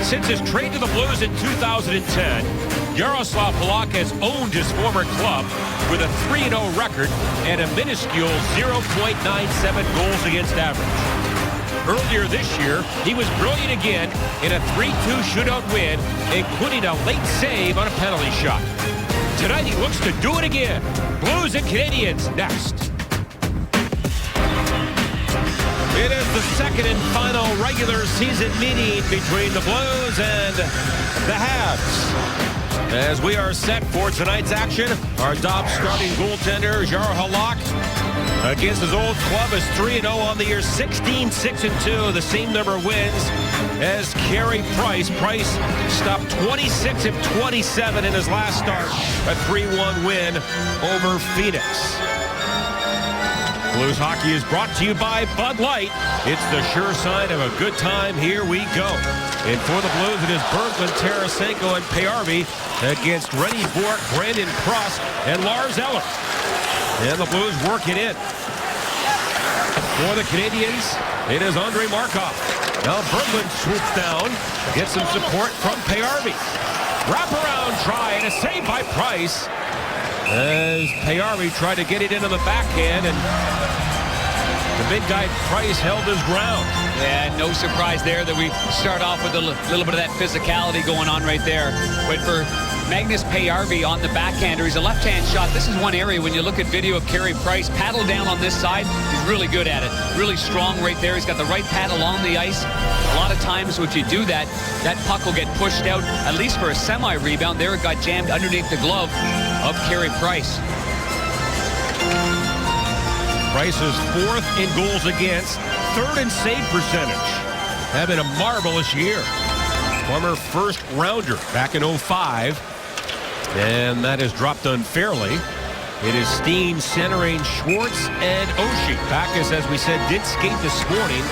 Since his trade to the Blues in 2010, Jaroslav Halak has owned his former club with a 3-0 record and a minuscule 0.97 goals against average. Earlier this year, he was brilliant again in a 3-2 shootout win, including a late save on a penalty shot. Tonight, he looks to do it again. Blues and Canadiens next. It is the second and final regular season meeting between the Blues and the Habs. As we are set for tonight's action, our top starting goaltender, Jaro Halak, against his old club, is 3-0 on the year, 16-6-2, the same number of wins as Carey Price. Price stopped 26 of 27 in his last start, a 3-1 win over Phoenix. Blues hockey is brought to you by Bud Light. It's the sure sign of a good time. Here we go. And for the Blues, it is Berglund, Tarasenko, and Payarvi against Rennie Bourque, Brandon Prost, and Lars Eller. And the Blues work it in. For the Canadiens, it is Andrei Markov. Now Berglund swoops down, gets some support from Payarvi. Wraparound try and a save by Price, as Payarvi tried to get it into the backhand, and the big guy Price held his ground. Yeah, no surprise there that we start off with a little bit of that physicality going on right there. But for Magnus Payarvi on the backhander, he's a left-hand shot. This is one area when you look at video of Carey Price, paddle down on this side, he's really good at it. Really strong right there. He's got the right paddle on the ice. A lot of times if you do that, that puck will get pushed out, at least for a semi-rebound. There it got jammed underneath the glove of Carey Price. Price is fourth in goals against, third in save percentage. Having a marvelous year. Former first rounder back in 05. And that is dropped unfairly. It is Steen centering Schwartz and Oshie. Backus, as we said, did skate this morning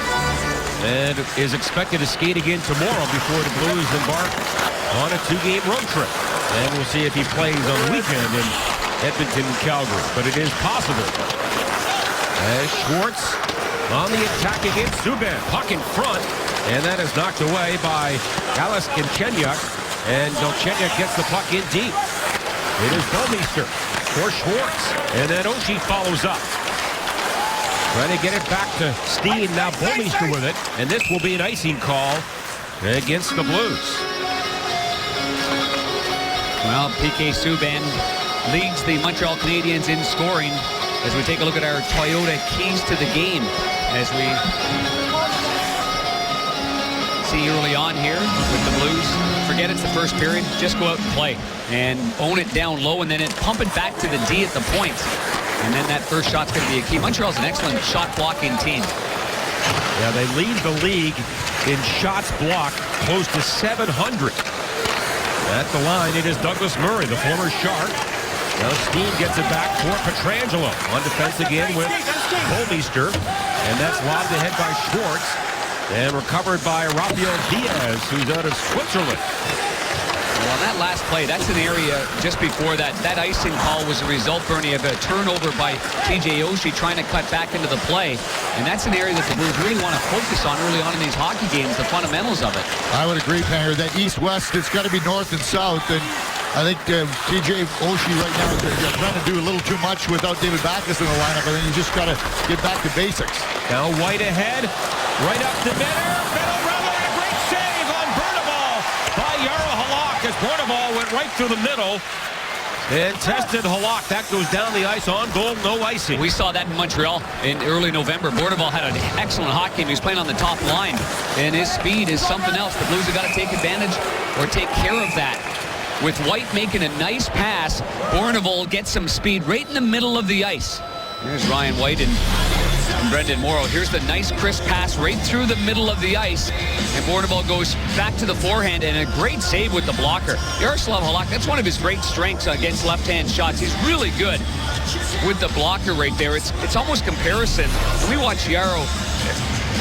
and is expected to skate again tomorrow before the Blues embark on a 2-game road trip. And we'll see if he plays on the weekend in Edmonton, Calgary. But it is possible. As Schwartz on the attack against Subban. Puck in front, and that is knocked away by Ales Galchenyuk. And Galchenyuk gets the puck in deep. It is Bouwmeester for Schwartz, and then Oshie follows up. Trying to get it back to Steen. Now Bouwmeester with it, and this will be an icing call against the Blues. Well, PK Subban leads the Montreal Canadiens in scoring as we take a look at our Toyota keys to the game. As we see early on here with the Blues, forget it's the first period, just go out and play and own it down low and then pump it back to the D at the point. And then that first shot's going to be a key. Montreal's an excellent shot blocking team. Yeah, they lead the league in shots blocked, close to 700. At the line, it is Douglas Murray, the former Shark. Now Steen gets it back for Pietrangelo. On defense again with Bouwmeester. And that's lobbed ahead by Schwartz. And recovered by Rafael Diaz, who's out of Switzerland. Well, that last play, that's an area just before that. That icing call was a result, Bernie, of a turnover by TJ Oshie trying to cut back into the play. And that's an area that the Blues really want to focus on early on in these hockey games, the fundamentals of it. I would agree, Panger, that east-west, it's got to be north and south. And I think TJ Oshie right now is trying to do a little too much without David Backus in the lineup. I think you just got to get back to basics. Now White ahead, right up to Benner. Benner, a great save on Bernabal by Jaro Halak as Bernabal went right through the middle and tested Halak. That goes down the ice on goal, no icing. We saw that in Montreal in early November. Bernabal had an excellent hockey game. He was playing on the top line, and his speed is something else. The Blues have got to take advantage or take care of that. With White making a nice pass, Bournival gets some speed right in the middle of the ice. There's Ryan White and Brendan Morrow. Here's the nice crisp pass right through the middle of the ice. And Bournival goes back to the forehand and a great save with the blocker. Jaroslav Halak, that's one of his great strengths against left-hand shots. He's really good with the blocker right there. It's almost comparison. When we watch Jaro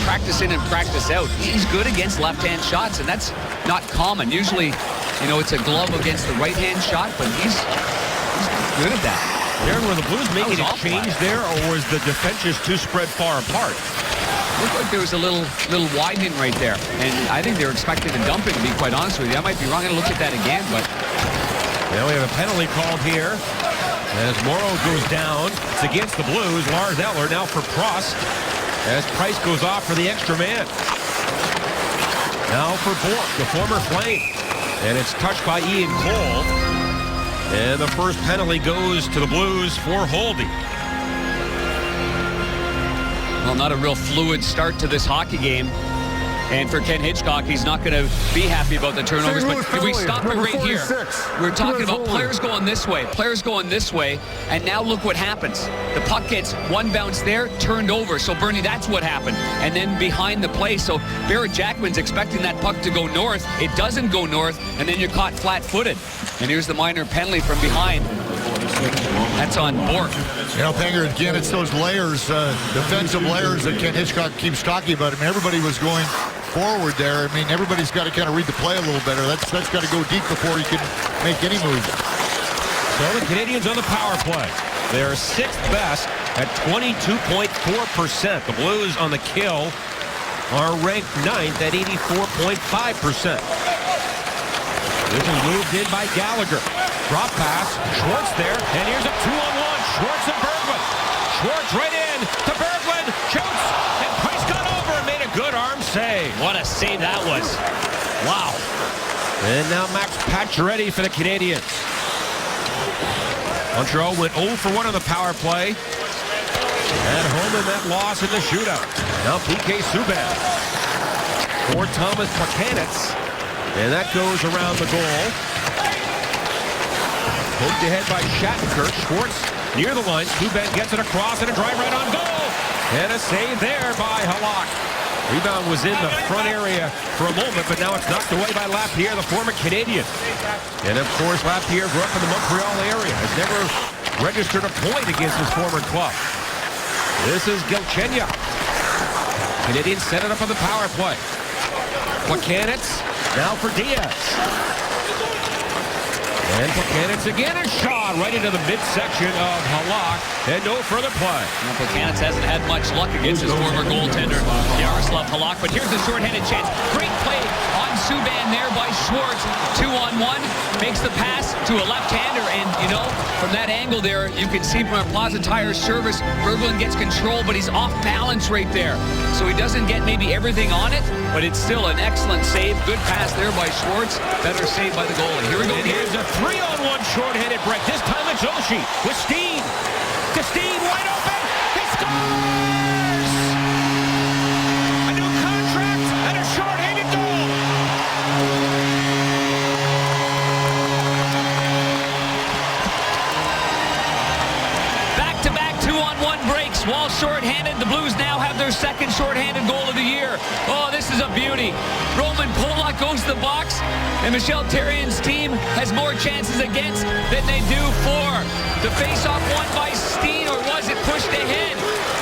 practice in and practice out, he's good against left-hand shots, and that's not common. Usually, you know, it's a glove against the right-hand shot, but he's good at that. Darren, were the Blues making a change there, or was the defense just too spread far apart? Looked like there was a little widening right there. And I think they were expecting a dumping, to be quite honest with you. I might be wrong. I'm going to look at that again, but... Now we have a penalty called here as Morrow goes down. It's against the Blues. Lars Eller now for Prost as Price goes off for the extra man. Now for Bourque, the former Flame. And it's touched by Ian Cole. And the first penalty goes to the Blues for holding. Well, not a real fluid start to this hockey game. And for Ken Hitchcock, he's not going to be happy about the turnovers. But if we stop it right here, we're talking about players going this way, and now look what happens. The puck gets one bounce there, turned over. So, Bernie, that's what happened. And then behind the play, so Barrett Jackman's expecting that puck to go north. It doesn't go north, and then you're caught flat-footed. And here's the minor penalty from behind. That's on Bourque. You know, Penger, again, it's those layers, defensive layers that Ken Hitchcock keeps talking about. I mean, everybody was going forward there. I mean, everybody's got to kind of read the play a little better. That's got to go deep before he can make any move. So the Canadians on the power play. They're sixth best at 22.4%. The Blues on the kill are ranked ninth at 84.5%. This is moved in by Gallagher. Drop pass, Schwartz there, and here's a 2-on-1. Schwartz and Berglund. Schwartz right in to Berglund, shoots, and Price got over and made a good arm save. What a save that was. Wow. And now Max Pacioretty for the Canadians. Montreal went 0 for 1 on the power play. At home in that loss in the shootout. Now PK Subban for Thomas Plekanec. And that goes around the goal. Poked ahead by Shattenkirk. Schwartz near the line. Subban gets it across and a drive right on goal. And a save there by Halak. Rebound was in the front area for a moment, but now it's knocked away by Lapierre, the former Canadian. And of course, Lapierre grew up in the Montreal area. Has never registered a point against his former club. This is Galchenyuk. Canadians set it up on the power play. Plekanec now for Diaz. And Plekanec again, a shot right into the midsection of Halak, and no further play. Well, Plekanec hasn't had much luck against his former goaltender, Yaroslav Halak, but here's the shorthanded chance. Great play on Subban there by Schwartz. 2-on-1, makes the pass to a left-hander, and, you know, from that angle there, you can see from our Plaza Tires service, Berglund gets control, but he's off balance right there. So he doesn't get maybe everything on it, but it's still an excellent save. Good pass there by Schwartz. Better save by the goalie. Here we go. And here's a 3-on-1 shorthanded break. This time it's Oshie with Steen. To Steen, wide open. He scores! A new contract and a shorthanded goal. Back-to-back 2-on-1 breaks while shorthanded. The Blues now have their second shorthanded goal of the year. Oh, this is a beauty. Roman Polak goes to the box, and Michel Therrien's team has more chances against than they do for. The face-off won by Steen, or was it pushed ahead?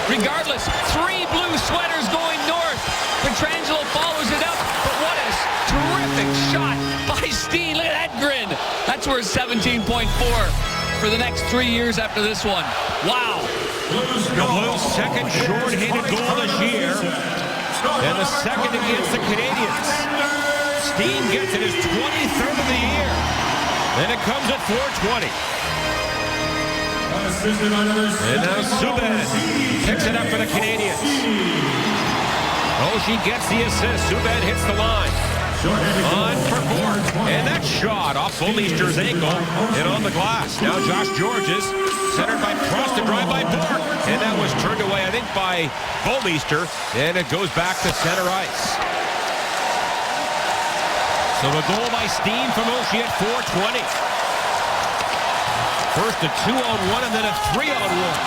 Regardless, 3 blue sweaters going north. Pietrangelo follows it up, but what a terrific shot by Steen. Look at that grin. That's worth 17.4 for the next 3 years after this one. Wow. The Blues' second shorthanded goal this year, and the second against the Canadians. Steen gets it his 23rd of the year. Then it comes at 4:20. And now Subban picks it up for the Canadians. Oshie gets the assist. Subban hits the line. On for Bourque. And that shot off Bouwmeester's ankle and on the glass. Now Josh Georges, centered by Prost, to drive by Bourque. And that was turned away, I think, by Bouwmeester. And it goes back to center ice. So the goal by Steen from Oshie at 4:20. First a 2-on-1 and then a 3-on-1.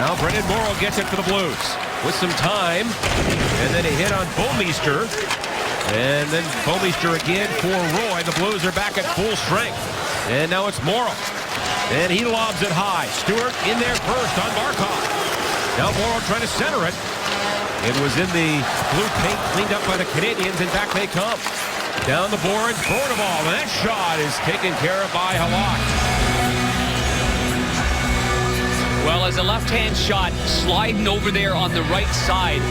Now Brendan Morrow gets it for the Blues with some time. And then a hit on Bouwmeester. And then Bouwmeester again for Roy. The Blues are back at full strength. And now it's Morrow. And he lobs it high. Stewart in there first on Markov. Now Morrow trying to center it. It was in the blue paint, cleaned up by the Canadians, and back they come. Down the boards, Bournival, and that shot is taken care of by Halak. Well, as a left-hand shot sliding over there on the right side,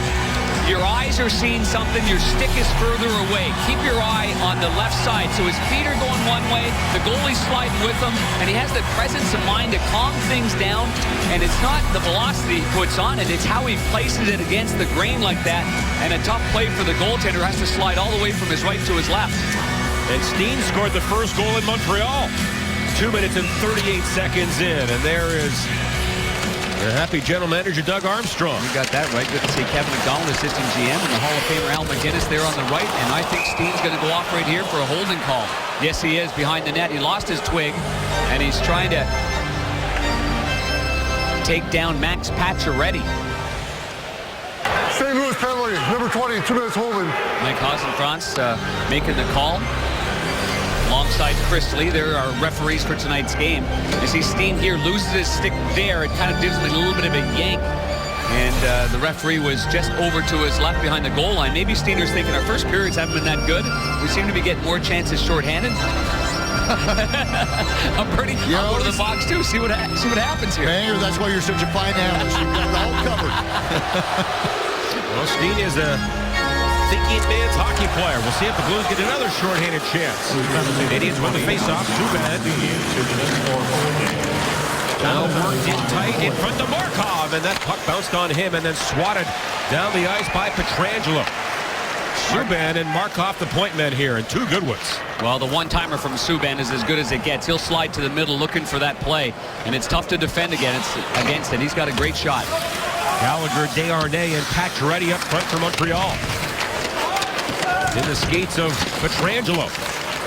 your eyes are seeing something, your stick is further away. Keep your eye on the left side. So his feet are going one way, the goalie's sliding with him, and he has the presence of mind to calm things down. And it's not the velocity he puts on it, it's how he places it against the grain like that. And a tough play for the goaltender, has to slide all the way from his right to his left. And Steen scored the first goal in Montreal. 2 minutes and 38 seconds in, and there is the happy general manager Doug Armstrong. You got that right. Good to see Kevin McDonald, assistant GM, and the Hall of Famer Al McGinnis there on the right. And I think Steen's going to go off right here for a holding call. Yes, he is behind the net. He lost his twig, and he's trying to take down Max Pacioretty. St. Louis penalty, number 20, 2 minutes holding. Mike Hasenfrantz making the call. Alongside Chris Lee, there are referees for tonight's game. As see Steen here loses his stick there, it kind of gives him a little bit of a yank. And the referee was just over to his left behind the goal line. Maybe Steener's thinking our first periods haven't been that good. We seem to be getting more chances shorthanded. I'm pretty. I'll go to the box too. See what happens here. Mayor, that's why you're such a fine analyst. You've got it all covered. Well, Steen is a thinking man's hockey player. We'll see if the Blues get another shorthanded chance. Canadians win the faceoff. Subban. Now worked in tight in front of Markov, and that puck bounced on him and then swatted down the ice by Pietrangelo. Subban and Markov the point men here, and two good ones. Well, the one-timer from Subban is as good as it gets. He'll slide to the middle looking for that play, and it's tough to defend against it. He's got a great shot. Gallagher, Desharnais, and Pacioretty up front for Montreal. In the skates of Pietrangelo.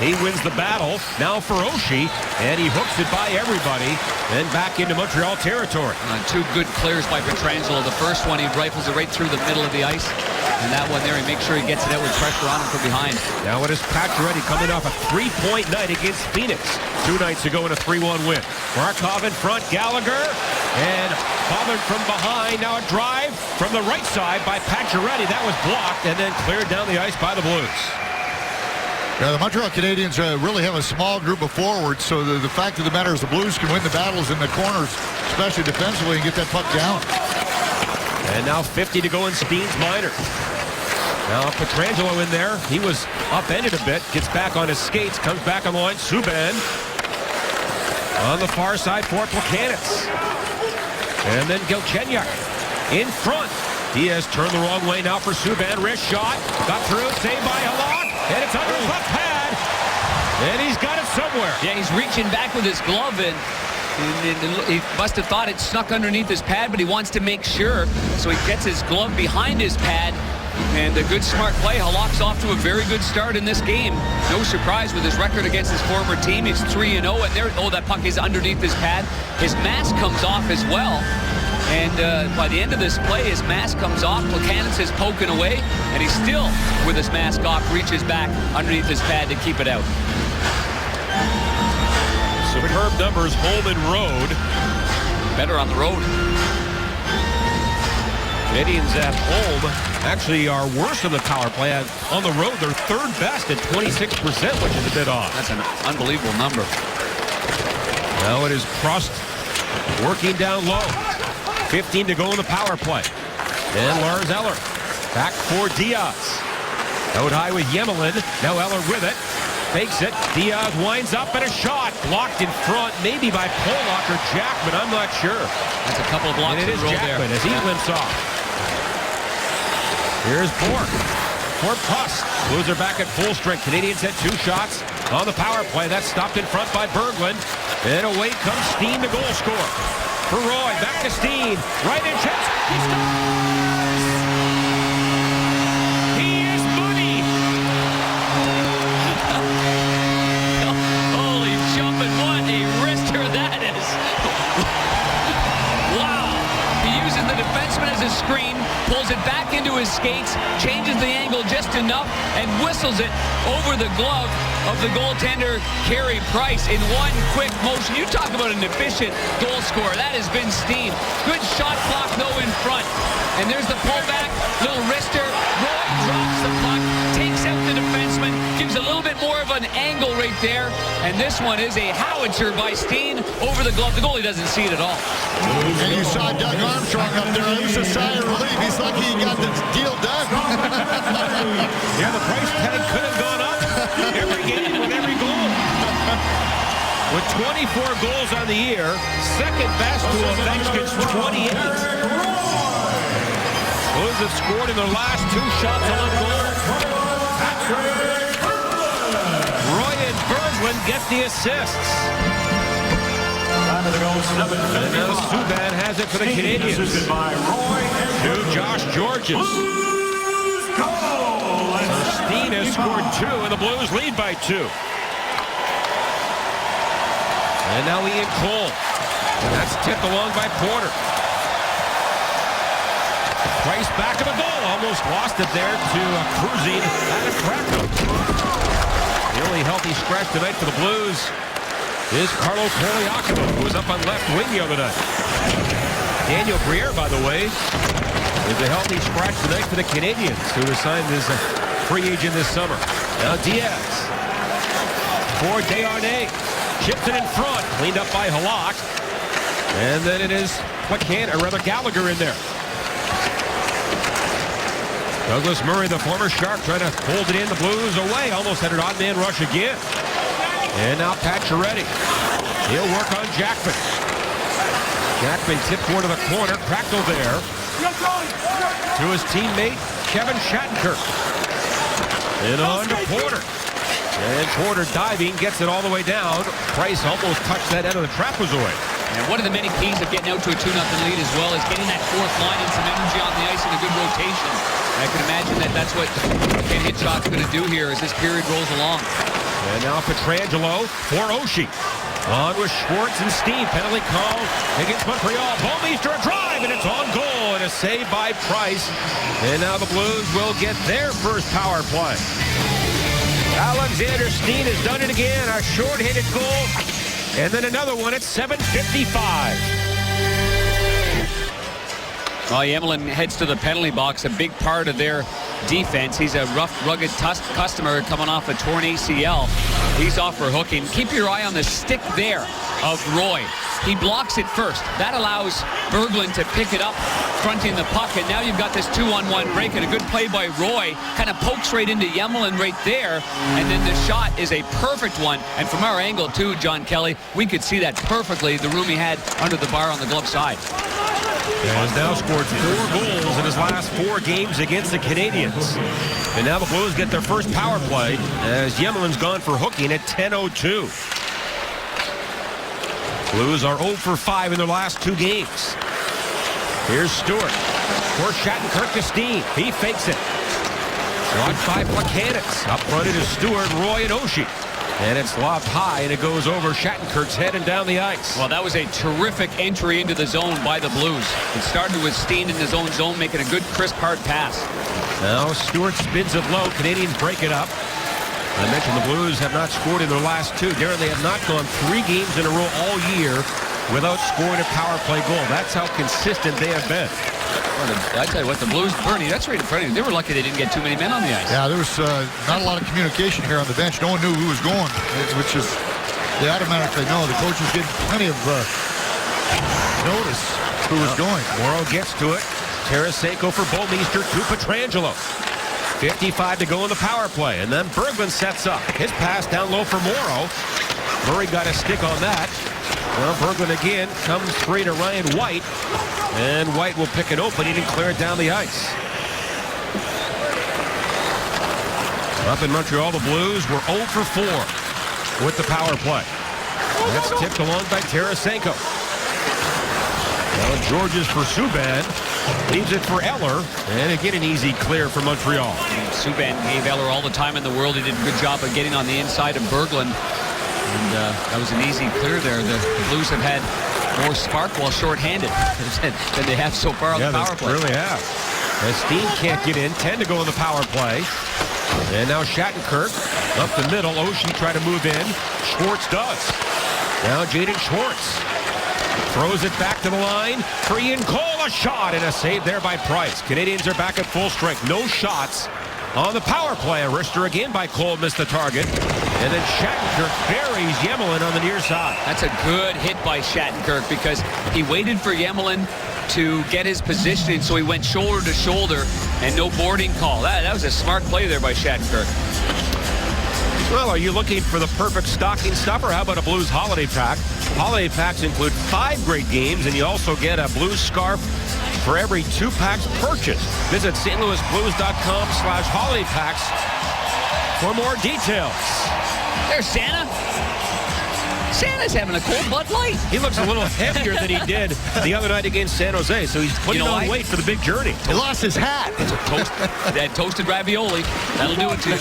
He wins the battle. Now for Oshie, and he hooks it by everybody. Then back into Montreal territory. Two good clears by Pietrangelo. The first one, he rifles it right through the middle of the ice. And that one there, he makes sure he gets it out with pressure on him from behind. Now it is Pacioretty coming off a 3-point night against Phoenix 2 nights ago in a 3-1 win. Markov in front, Gallagher, and bothered from behind. Now a drive from the right side by Pacioretty. That was blocked and then cleared down the ice by the Blues. Yeah, the Montreal Canadiens really have a small group of forwards, so the fact of the matter is the Blues can win the battles in the corners, especially defensively, and get that puck down. And now 50 to go in Steen's minor. Now Pietrangelo in there. He was upended a bit. Gets back on his skates. Comes back on the line. Subban on the far side for Plekanec. And then Galchenyuk in front. He has turned the wrong way now for Subban. Wrist shot. Got through. Saved by Halak. And it's under his left pad. And he's got it somewhere. Yeah, he's reaching back with his glove, and he must have thought it snuck underneath his pad, but he wants to make sure. So he gets his glove behind his pad. And a good, smart play. Halak's off to a very good start in this game. No surprise with his record against his former team. He's 3-0, and there, that puck is underneath his pad. His mask comes off as well. And by the end of this play, his mask comes off. Plekanec is poking away, and he still, with his mask off, reaches back underneath his pad to keep it out. Superb numbers, home and road. Better on the road. Canadians at home actually are worse on the power play. On the road, they're third best at 26%, which is a bit off. That's an unbelievable number. Now it is Prost working down low. 15 to go in the power play. And Lars Eller back for Diaz. Out high with Yemelin. Now Eller with it. Fakes it. Diaz winds up and a shot. Blocked in front, maybe by Pollock or Jackman. I'm not sure. That's a couple of blocks and it in is a row Jackman there. as he limps off. Here's Bourque for Prost. Blues are back at full strength. Canadians had 2 shots on the power play. That's stopped in front by Berglund. And away comes Steen, the goal scorer. For Roy, back to Steen. Right in chest. He scores! He is money! Holy jumping, what a wrister that is. Wow. He uses the defenseman as a screen, pulls it back into his skates, changes the angle just enough, and whistles it over the glove of the goaltender, Carey Price, in one quick motion. You talk about an efficient goal scorer. That has been Steen. Good shot clock, though, in front. And there's the pullback, little wrister. Roy drops the puck, takes out the defenseman, gives a little bit more of an angle right there. And this one is a howitzer by Steen over the glove. The goalie doesn't see it at all. And you saw Doug Armstrong up there. It was a sigh of relief. He's lucky he got the deal done. Yeah, the price tag could have gone up every game with every goal. With 24 goals on the year, second best to Ovechkin's 28. Blues have scored in their last 2 shots on goal. Roy and Berglund get the assists. And now Subban has it for the Canadiens. To Josh Georges. So Steen has scored 2, and the Blues lead by 2. And now Ian Cole. That's tipped along by Porter. Price back of the goal. Almost lost it there to cruising Adam Krakko. The only healthy scratch tonight for the Blues is Carlo Koliakova, who was up on left wing the other night. Daniel Briere, by the way, is a healthy scratch tonight for the Canadiens, who was signed as a free agent this summer. Now Diaz for Desharnais. Chipped it in front, cleaned up by Halak. And then it is Gallagher in there. Douglas Murray, the former Shark, trying to hold it in. The Blues away. Almost had an odd man rush again. And now Pacioretty. He'll work on Jackman. Jackman tipped toward the corner. Crackle there. To his teammate, Kevin Shattenkirk. And on to Porter. And Porter diving, gets it all the way down. Price almost touched that end of the trap was away. And one of the many keys of getting out to a 2-0 lead as well is getting that fourth line and some energy on the ice and a good rotation. I can imagine that that's what Ken Hitchcock's going to do here as this period rolls along. And now Pietrangelo for Oshie. On with Schwartz and Steen. Penalty call against Montreal. Bouwmeester a drive, and it's on goal. And a save by Price. And now the Blues will get their first power play. Alexander Steen has done it again. A short-handed goal. And then another one at 7:55. Well, Emelin heads to the penalty box, a big part of their defense. He's a rough, rugged customer coming off a torn ACL. He's off for hooking. Keep your eye on the stick there of Roy. He blocks it first. That allows Berglund to pick it up, fronting the puck, and now you've got this 2-on-1 break, and a good play by Roy. Kind of pokes right into Emelin right there, and then the shot is a perfect one. And from our angle, too, John Kelly, we could see that perfectly, the room he had under the bar on the glove side. He has now scored 4 goals in his last 4 games against the Canadiens. And now the Blues get their first power play as Emelin's gone for hooking at 10:02. Blues are 0 for 5 in their last 2 games. Here's Stewart. For Shattenkirk to Steen. He fakes it. Blocked by Plekanec. Up front it is Stewart, Roy, and Oshie. And it's lobbed high, and it goes over Shattenkirk's head and down the ice. Well, that was a terrific entry into the zone by the Blues. It started with Steen in his own zone, making a good, crisp, hard pass. Now Stewart spins it low. Canadians break it up. I mentioned the Blues have not scored in their last 2. Darren, they have not gone 3 games in a row all year without scoring a power play goal. That's how consistent they have been. Well, I tell you what, the Blues, Bernie, that's right in front of you. They were lucky they didn't get too many men on the ice. Yeah, there was not a lot of communication here on the bench. No one knew who was going, which is, they automatically know. The coach was getting plenty of notice who was going. Morrow gets to it. Tarasenko for Bouwmeester to Pietrangelo. 55 to go in the power play. And then Berglund sets up. His pass down low for Morrow. Murray got a stick on that. Well, Berglund again comes free to Ryan White. And White will pick it open. He didn't clear it down the ice. Up in Montreal, the Blues were 0 for 4 with the power play. That's tipped along by Tarasenko. Now Georges for Subban. Leaves it for Eller. And again, an easy clear for Montreal. Subban gave Eller all the time in the world. He did a good job of getting on the inside of Berglund. And that was an easy clear there. The Blues have had more spark while shorthanded than they have so far on the power play. They really have. As Steen can't get in. 10 to go in the power play. And now Shattenkirk up the middle. Oshie try to move in. Schwartz does. Now Jaden Schwartz throws it back to the line. Free and Cole, a shot and a save there by Price. Canadians are back at full strength. No shots On the power play, a wrister again by Cole, missed the target. And then Shattenkirk buries Yemelin on the near side. That's a good hit by Shattenkirk because he waited for Yemelin to get his positioning, so he went shoulder to shoulder and no boarding call. That was a smart play there by Shattenkirk. Well, are you looking for the perfect stocking stuffer? How about a Blues holiday pack? Holiday packs include 5 great games, and you also get a Blues scarf for every 2 packs purchased. Visit stlouisblues.com/holiday packs for more details. There's Santa. Santa's having a cold Bud Light. He looks a little heavier than he did the other night against San Jose, so he's putting on weight for the big journey. He lost his hat. That toasted ravioli. That'll do it to you.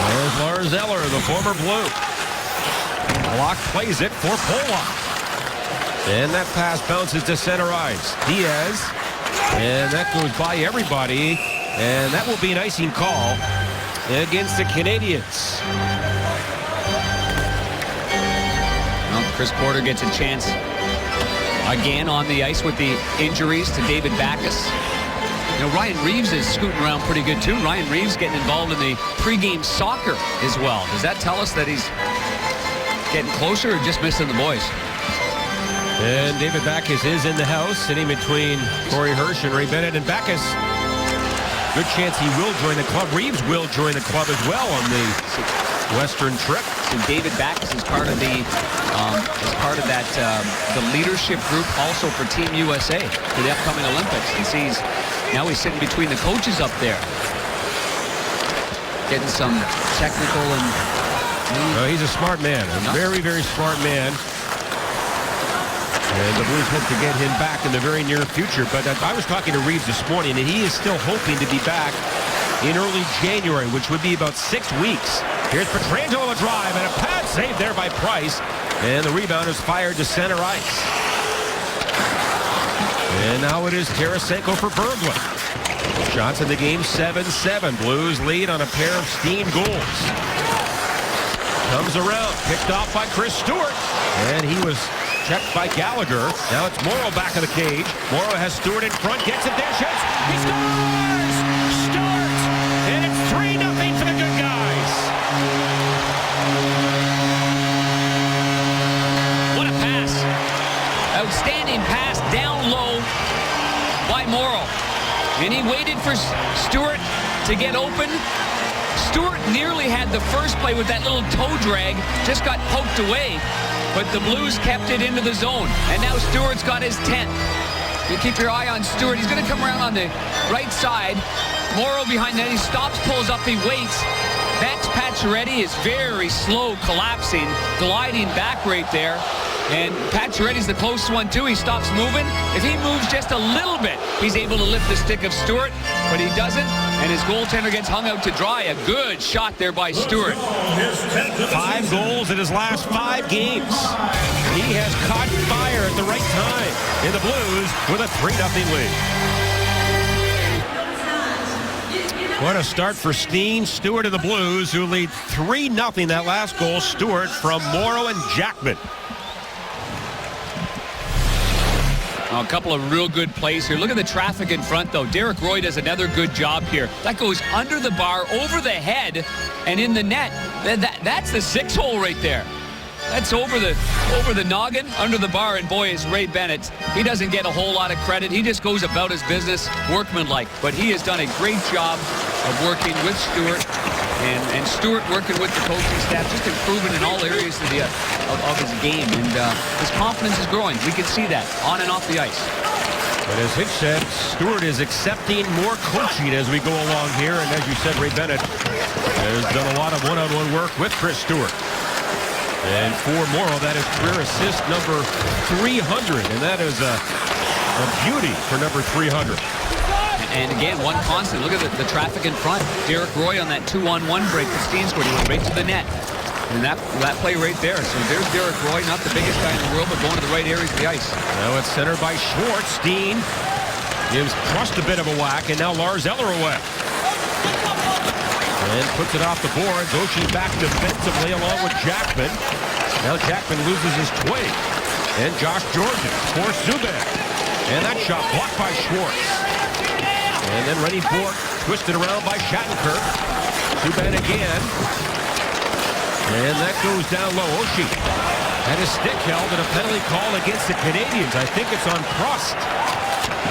There's Lars Eller, the former Blue. Locke plays it for Polak. And that pass bounces to center ice. Diaz. And that goes by everybody. And that will be an icing call against the Canadiens. Well, Chris Porter gets a chance again on the ice with the injuries to David Backes. You know, Ryan Reeves is scooting around pretty good too. Ryan Reeves getting involved in the pregame soccer as well. Does that tell us that he's getting closer or just missing the boys? And David Backes is in the house, sitting between Corey Hirsch and Ray Bennett. And Backes, good chance he will join the club. Reeves will join the club as well on the Western trip. So David Backes is part of the the leadership group also for Team USA for the upcoming Olympics. And now he's sitting between the coaches up there, getting some technical and. He's a smart man, a very, very smart man. And the Blues hope to get him back in the very near future. But I was talking to Reeves this morning, and he is still hoping to be back in early January, which would be about 6 weeks. Here's Pietrangelo, a drive, and a pad save there by Price. And the rebound is fired to center ice. And now it is Tarasenko for Berglund. Shots in the game, 7-7. Blues lead on a pair of Steen goals. Comes around, picked off by Chris Stewart. And he was checked by Gallagher. Now it's Morrow back of the cage. Morrow has Stewart in front, gets it there, shoots. He scores! Stewart! And it's 3-0 for the good guys. What a pass. Outstanding pass down low by Morrow. And he waited for Stewart to get open. Stewart nearly had the first play with that little toe drag, just got poked away, but the Blues kept it into the zone. And now Stewart's got his 10th. You keep your eye on Stewart. He's going to come around on the right side. Morrow behind that. He stops, pulls up, he waits. Max Pacioretty is very slow, collapsing, gliding back right there. And Pacioretty's the closest one too. He stops moving. If he moves just a little bit, he's able to lift the stick of Stewart, but he doesn't. And his goaltender gets hung out to dry. A good shot there by Stewart. 5 goals in his last 5 games. He has caught fire at the right time in the Blues with a 3-0 lead. What a start for Steen, Stewart, and the Blues, who lead 3-0. That last goal, Stewart, from Morrow and Jackman. A couple of real good plays here. Look at the traffic in front, though. Derek Roy does another good job here. That goes under the bar, over the head, and in the net. That's the 6-hole right there. That's over the noggin, under the bar, and boy, is Ray Bennett. He doesn't get a whole lot of credit. He just goes about his business workmanlike. But he has done a great job of working with Stewart, and Stewart working with the coaching staff, just improving in all areas of his game. And his confidence is growing. We can see that on and off the ice. But as Hitch said, Stewart is accepting more coaching as we go along here. And as you said, Ray Bennett has done a lot of one-on-one work with Chris Stewart. And for Morrow, that is career assist number 300. And that is a beauty for number 300. And again, one constant. Look at the traffic in front. Derek Roy on that 2-on-1 break that Steen scored. He went right to the net. And that play right there. So there's Derek Roy, not the biggest guy in the world, but going to the right areas of the ice. Now it's centered by Schwartz. Steen gives Trust a bit of a whack, and now Lars Eller away. And puts it off the boards. Oshie back defensively along with Jackman. Now Jackman loses his twig. And Josh Jordan for Subban. And that shot blocked by Schwartz. And then Rennie Bourque twisted around by Shattenkirk. Subban again. And that goes down low. Oshie had his stick held and a penalty call against the Canadians. I think it's on Prost.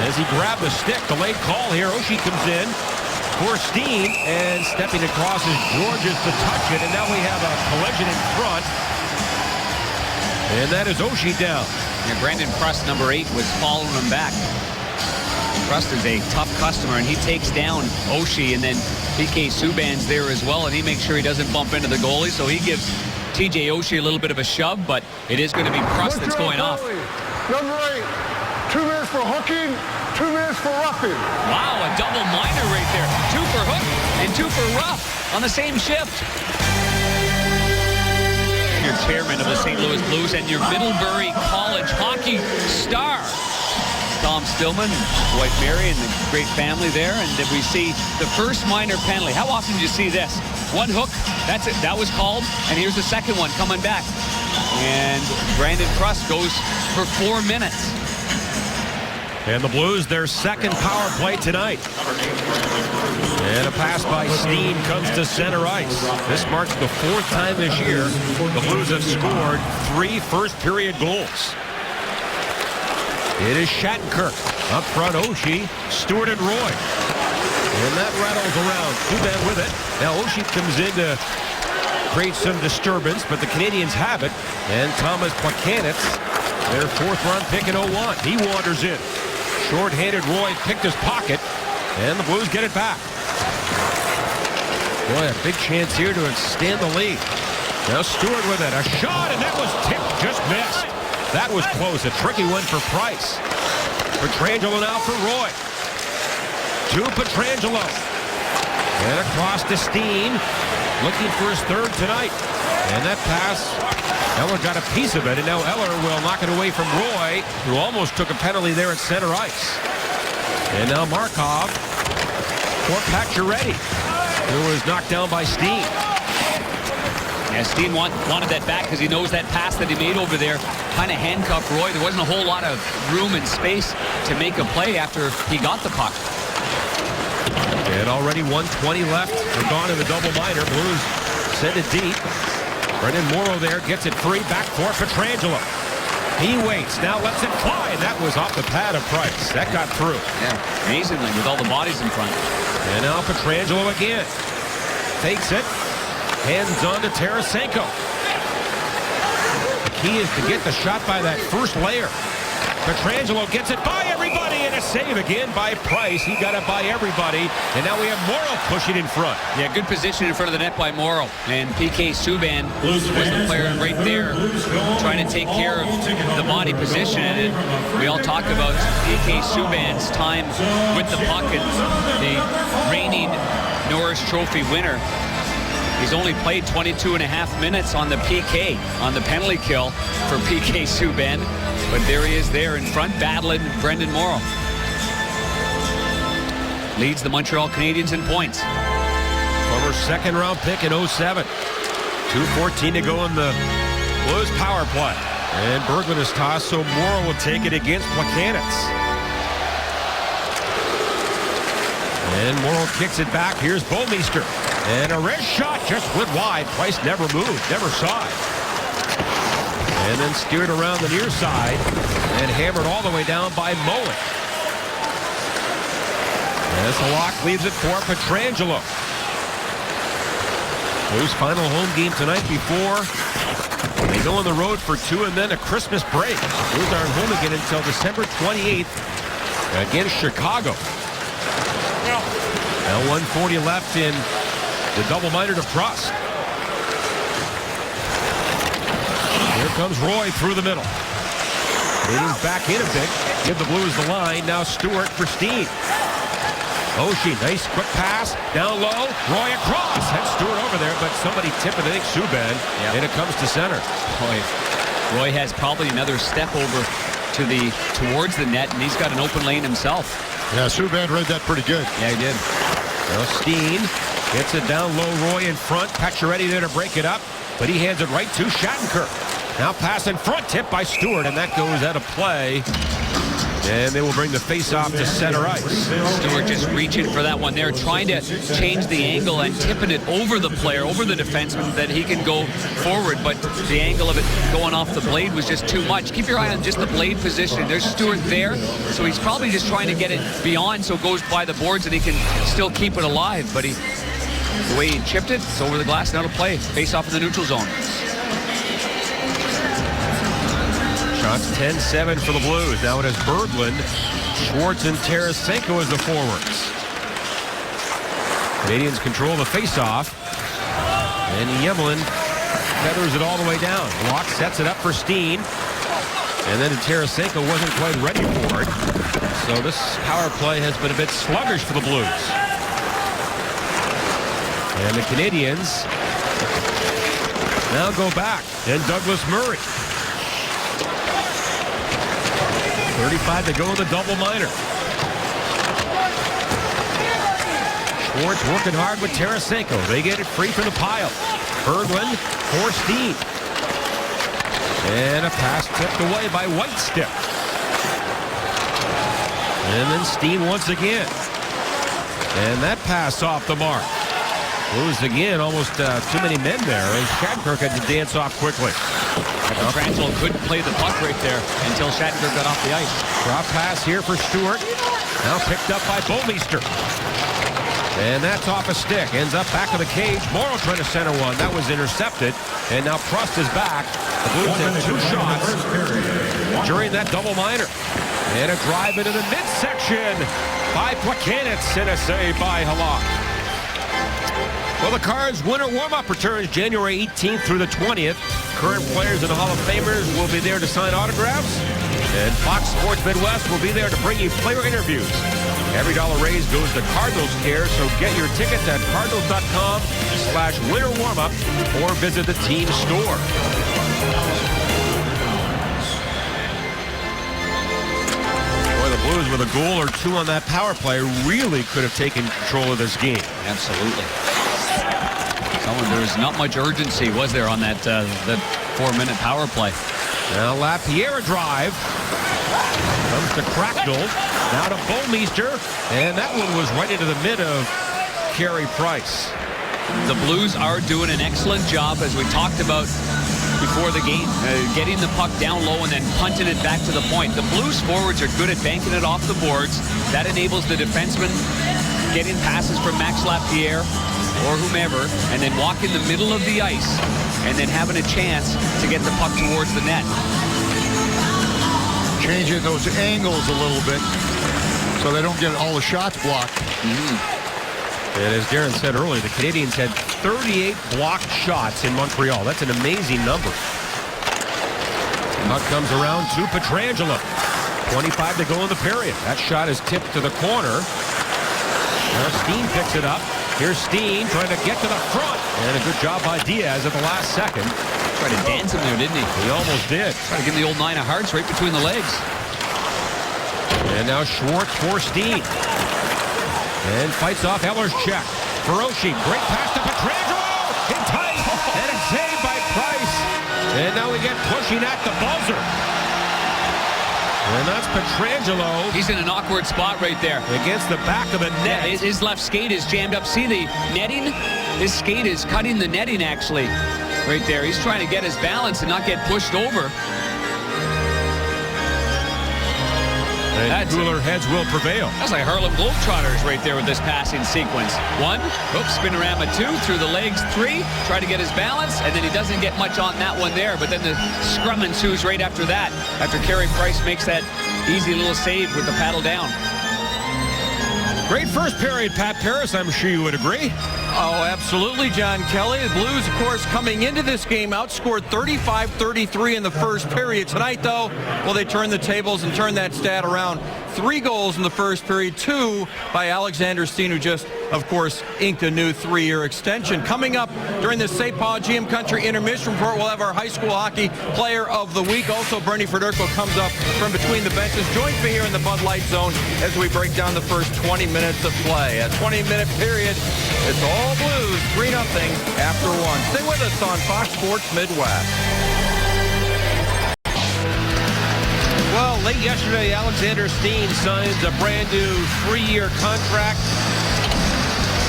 As he grabbed the stick, delayed call here. Oshie comes in for Steen, and stepping across is Georges to touch it. And now we have a collision in front. And that is Oshie down. And Brandon Prost, number 8, was following him back. Prost is a tough customer, and he takes down Oshie, and then PK Subban's there as well, and he makes sure he doesn't bump into the goalie, so he gives TJ Oshie a little bit of a shove, but it is going to be Prost that's going off. Number 8, 2 minutes for hooking, 2 minutes for roughing. Wow, a double minor right there. 2 for hook and 2 for rough on the same shift. Your chairman of the St. Louis Blues and your Middlebury College hockey star, Tom Stillman, his wife Mary, and the great family there. And then we see the first minor penalty. How often do you see this? One hook, that's it. That was called. And here's the second one coming back. And Brandon Prost goes for 4 minutes. And the Blues, their second power play tonight. And a pass by Steen comes to center ice. This marks the 4th time this year the Blues have scored 3 first-period goals. It is Shattenkirk. Up front, Oshie, Stewart, and Roy. And that rattles around. Subban with it. Now Oshie comes in to create some disturbance, but the Canadians have it. And Thomas Plekanec, their 4th-round pick in 01. He wanders in. Short-handed Roy picked his pocket, and the Blues get it back. Boy, a big chance here to extend the lead. Now Stewart with it. A shot, and that was tipped. Just missed. That was close. A tricky one for Price. Pietrangelo now for Roy. To Pietrangelo. And across to Steen. Looking for his 3rd tonight. And that pass, Eller got a piece of it, and now Eller will knock it away from Roy, who almost took a penalty there at center ice. And now Markov for Pacioretty, who was knocked down by Steen. Yeah, Steen wanted that back because he knows that pass that he made over there kind of handcuffed Roy. There wasn't a whole lot of room and space to make a play after he got the puck. And already 1:20 left. We're gone in the double minor. Blues send it deep. Brendan Morrow there gets it free. Back for Pietrangelo. He waits. Now lets it fly. And that was off the pad of Price. That got through. Yeah, amazingly with all the bodies in front. And now Pietrangelo again. Takes it. Hands on to Tarasenko. The key is to get the shot by that first layer. Pietrangelo gets it by everybody, and a save again by Price. He got it by everybody, and now we have Morrow pushing in front. Yeah, good position in front of the net by Morrow. And PK Subban was the player right there trying to take care of the body position. And we all talk about PK Subban's time with the puck and the reigning Norris Trophy winner. He's only played 22.5 minutes on the PK, on the penalty kill for PK Subban. But there he is there in front, battling Brendan Morrow. Leads the Montreal Canadiens in points. Former 2nd-round pick in 07. 2:14 to go in the Blues power play. And Berglund is tossed, so Morrow will take it against Plekanec. And Morrow kicks it back. Here's Bouwmeester. And a wrist shot just went wide. Price never moved, never saw it. And then steered around the near side and hammered all the way down by Mullen. As the lock leaves it for Pietrangelo. Blues final home game tonight before they go on the road for 2 and then a Christmas break. Blues aren't home again until December 28th against Chicago. Now 1:40 left in the double minor to Prost. Here comes Roy through the middle. Leading back in a bit. Give the Blues the line. Now Stewart for Steen. Oshie, nice quick pass. Down low. Roy across. Had Stewart over there, but somebody tipped it. I think Subban. Yep. And it comes to center. Roy has probably another step over to towards the net, and he's got an open lane himself. Yeah, Subban read that pretty good. Yeah, he did. Now Steen gets it down low. Roy in front. Pacioretty there to break it up, but he hands it right to Shattenkirk. Now pass in front, tipped by Stewart, and that goes out of play. And they will bring the face-off to center ice. Stewart just reaching for that one there, trying to change the angle and tipping it over the player, over the defenseman, that he can go forward, but the angle of it going off the blade was just too much. Keep your eye on just the blade positioning. There's Stewart there, so he's probably just trying to get it beyond so it goes by the boards and he can still keep it alive, but the way he chipped it, it's over the glass, now to play. Face off in the neutral zone. Shots 10-7 for the Blues. Now it is Berglund, Schwartz, and Tarasenko as the forwards. Canadians control the face-off. And Yemlin feathers it all the way down. Block sets it up for Steen. And then Tarasenko wasn't quite ready for it. So this power play has been a bit sluggish for the Blues. And the Canadians now go back. And Douglas Murray. 35 to go in the double minor. Schwartz working hard with Tarasenko. They get it free from the pile. Berglund for Steen. And a pass tipped away by Whitestick. And then Steen once again. And that pass off the mark. Blues again, almost too many men there. And Shattenkirk had to dance off quickly. Petrangelo couldn't play the puck right there until Shattenkirk got off the ice. Drop pass here for Stewart. Now picked up by Bouwmeester. And that's off a stick. Ends up back of the cage. Morrow trying to center one. That was intercepted. And now Prust is back. The Blues have 2 shots during that double minor. And a drive into the midsection by Plakanitz and a save by Halak. Well, the Cards winter warm-up returns January 18th through the 20th. Current players and Hall of Famers will be there to sign autographs. And Fox Sports Midwest will be there to bring you player interviews. Every dollar raised goes to Cardinals Care, so get your tickets at cardinals.com/winter warm-up or visit the team store. Boy, the Blues with a goal or 2 on that power play really could have taken control of this game. Absolutely. There was not much urgency, was there, on that 4-minute power play? Now Lapierre drive. Comes to Cracknell. Now to Bouwmeester. And that one was right into the mid of Carey Price. The Blues are doing an excellent job, as we talked about before the game, getting the puck down low and then punting it back to the point. The Blues forwards are good at banking it off the boards. That enables the defenseman getting passes from Max Lapierre or whomever, and then walk in the middle of the ice and then having a chance to get the puck towards the net. Changing those angles a little bit so they don't get all the shots blocked. And as Darren said earlier, the Canadians had 38 blocked shots in Montreal. That's an amazing number. Puck comes around to Pietrangelo. 25 to go in the period. That shot is tipped to the corner. Now Steen picks it up. Here's Steen trying to get to the front. And a good job by Diaz at the last second. Tried to dance him there, didn't he? He almost did. Tried to give him the old 9 of hearts right between the legs. And now Schwartz for Steen. And fights off Ellerscheck. Hiroshi, great pass to Pietrangelo. In tight. And it's saved by Price. And now we get pushing at the buzzer. And that's Pietrangelo. He's in an awkward spot right there. Against the back of the net. Yeah, his left skate is jammed up. See the netting? His skate is cutting the netting, actually, right there. He's trying to get his balance and not get pushed over. And cooler heads will prevail. That's like Harlem Globetrotters right there with this passing sequence. 1, oops, spinorama 2, through the legs 3, try to get his balance, and then he doesn't get much on that one there, but then the scrum ensues right after that, after Carey Price makes that easy little save with the paddle down. Great first period, Pat Paris. I'm sure you would agree. Oh, absolutely, John Kelly. The Blues, of course, coming into this game, outscored 35-33 in the first period. Tonight, though, well, they turned the tables and turned that stat around. 3 goals in the first period, 2 by Alexander Steen, who just, of course, inked a new 3-year extension. Coming up during the St. Paul GM Country Intermission Report, we'll have our high school hockey player of the week. Also, Bernie Federko comes up from between the benches. Join me here in the Bud Light Zone as we break down the first 20 minutes of play. A 20-minute period. It's all Blues, 3-0 after 1. Stay with us on Fox Sports Midwest. Well, late yesterday, Alexander Steen signs a brand new 3-year contract.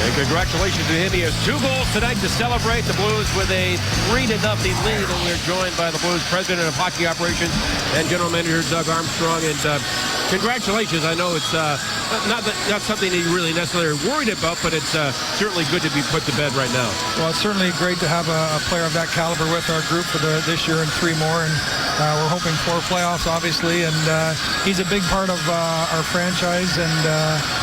And congratulations to him. He has 2 goals tonight to celebrate. The Blues with a 3-0 lead. And we're joined by the Blues president of hockey operations and general manager Doug Armstrong. And congratulations. I know it's not something that you're really necessarily worried about, but it's certainly good to be put to bed right now. Well, it's certainly great to have a player of that caliber with our group for this year and 3 more. And we're hoping for playoffs, obviously. And he's a big part of our franchise, and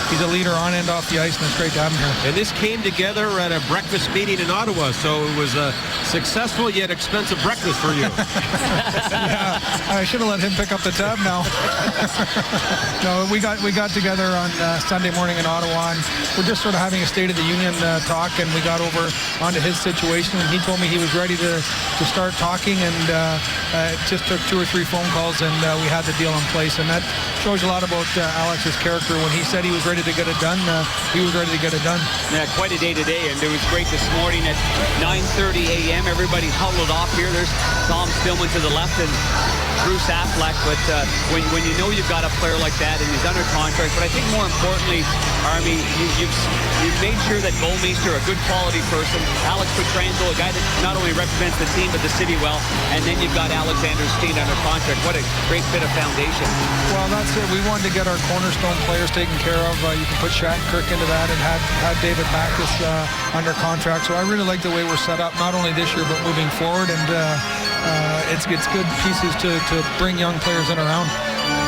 he's a leader on and off the ice, and it's great to have him here. And this came together at a breakfast meeting in Ottawa, so it was a successful yet expensive breakfast for you. Yeah, I should have let him pick up the tab now. No, we got together on Sunday morning in Ottawa, and we're just sort of having a State of the Union talk, and we got over onto his situation, and he told me he was ready to start talking, and it just took 2 or 3 phone calls, and we had the deal in place, and that shows a lot about Alex's character. When he said he was ready to get it done, he was ready to get it done. Yeah, quite a day today, and it was great this morning at 9:30 a.m. Everybody huddled off here. There's Tom Stillman to the left and Bruce Affleck, but when you know you've got a player like that and he's under contract, but I think more importantly, Army, you've made sure that Bouwmeester, a good quality person, Alex Pietrangelo, a guy that not only represents the team but the city well, and then you've got Alexander Steen under contract. What a great bit of foundation. Well, that's it. We wanted to get our cornerstone players taken care of. You can put Shattenkirk into that, and had David Backes under contract. So I really like the way we're set up, not only this year but moving forward, and it's good pieces to bring young players in around.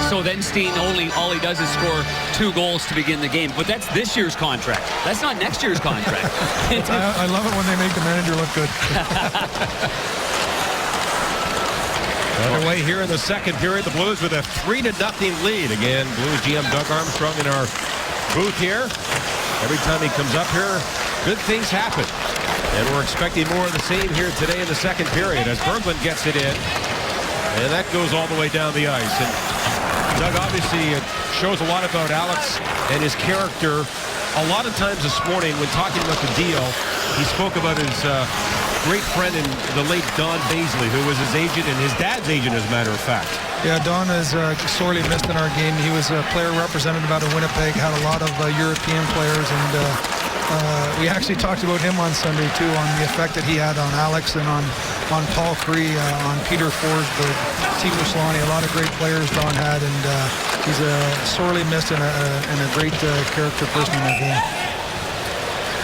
So then Steen all he does is score 2 goals to begin the game. But that's this year's contract. That's not next year's contract. I love it when they make the manager look good. Underway here in the second period, the Blues with a 3-0 lead. Again, Blues GM Doug Armstrong in our booth here. Every time he comes up here, good things happen. And we're expecting more of the same here today in the second period as Berglund gets it in. And that goes all the way down the ice. And Doug, obviously, it shows a lot about Alex and his character. A lot of times this morning when talking about the deal, he spoke about his great friend and the late Don Baisley, who was his agent and his dad's agent, as a matter of fact. Yeah, Don is sorely missed in our game. He was a player representative out of Winnipeg, had a lot of European players, and we actually talked about him on Sunday, too, on the effect that he had on Alex and on Paul Cree, on Peter Forsberg, Teemu Selanne, a lot of great players Don had, and he's sorely missed and a great character person in our game.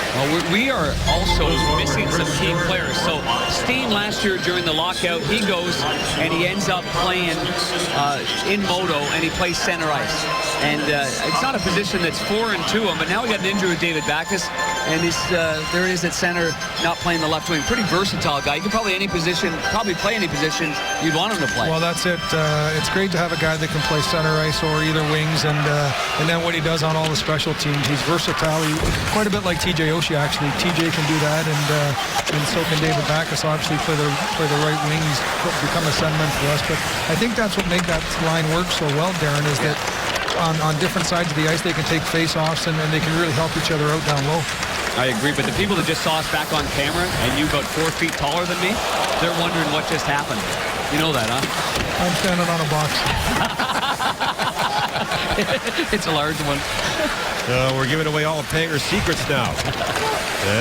Well, we are also missing some key players. So Steen last year during the lockout, he goes and he ends up playing in Modo, and he plays center ice. And it's not a position that's foreign to him, but now we got an injury with David Backes, and there it is at center, not playing the left wing. Pretty versatile guy. You can probably play any position you'd want him to play. Well, that's it. It's great to have a guy that can play center ice or either wings, and then what he does on all the special teams. He's versatile. Quite a bit like TJ Oshie, actually. TJ can do that, and so can David Backes. Obviously, play the right wing. He's become a centerman for us. But I think that's what made that line work so well, Darren, is that on different sides of the ice they can take face-offs and they can really help each other out down low. I agree, but the people that just saw us back on camera and you about 4 feet taller than me, they're wondering what just happened. You know that, huh? I'm standing on a box. It's a large one. We're giving away all of Panger's secrets now.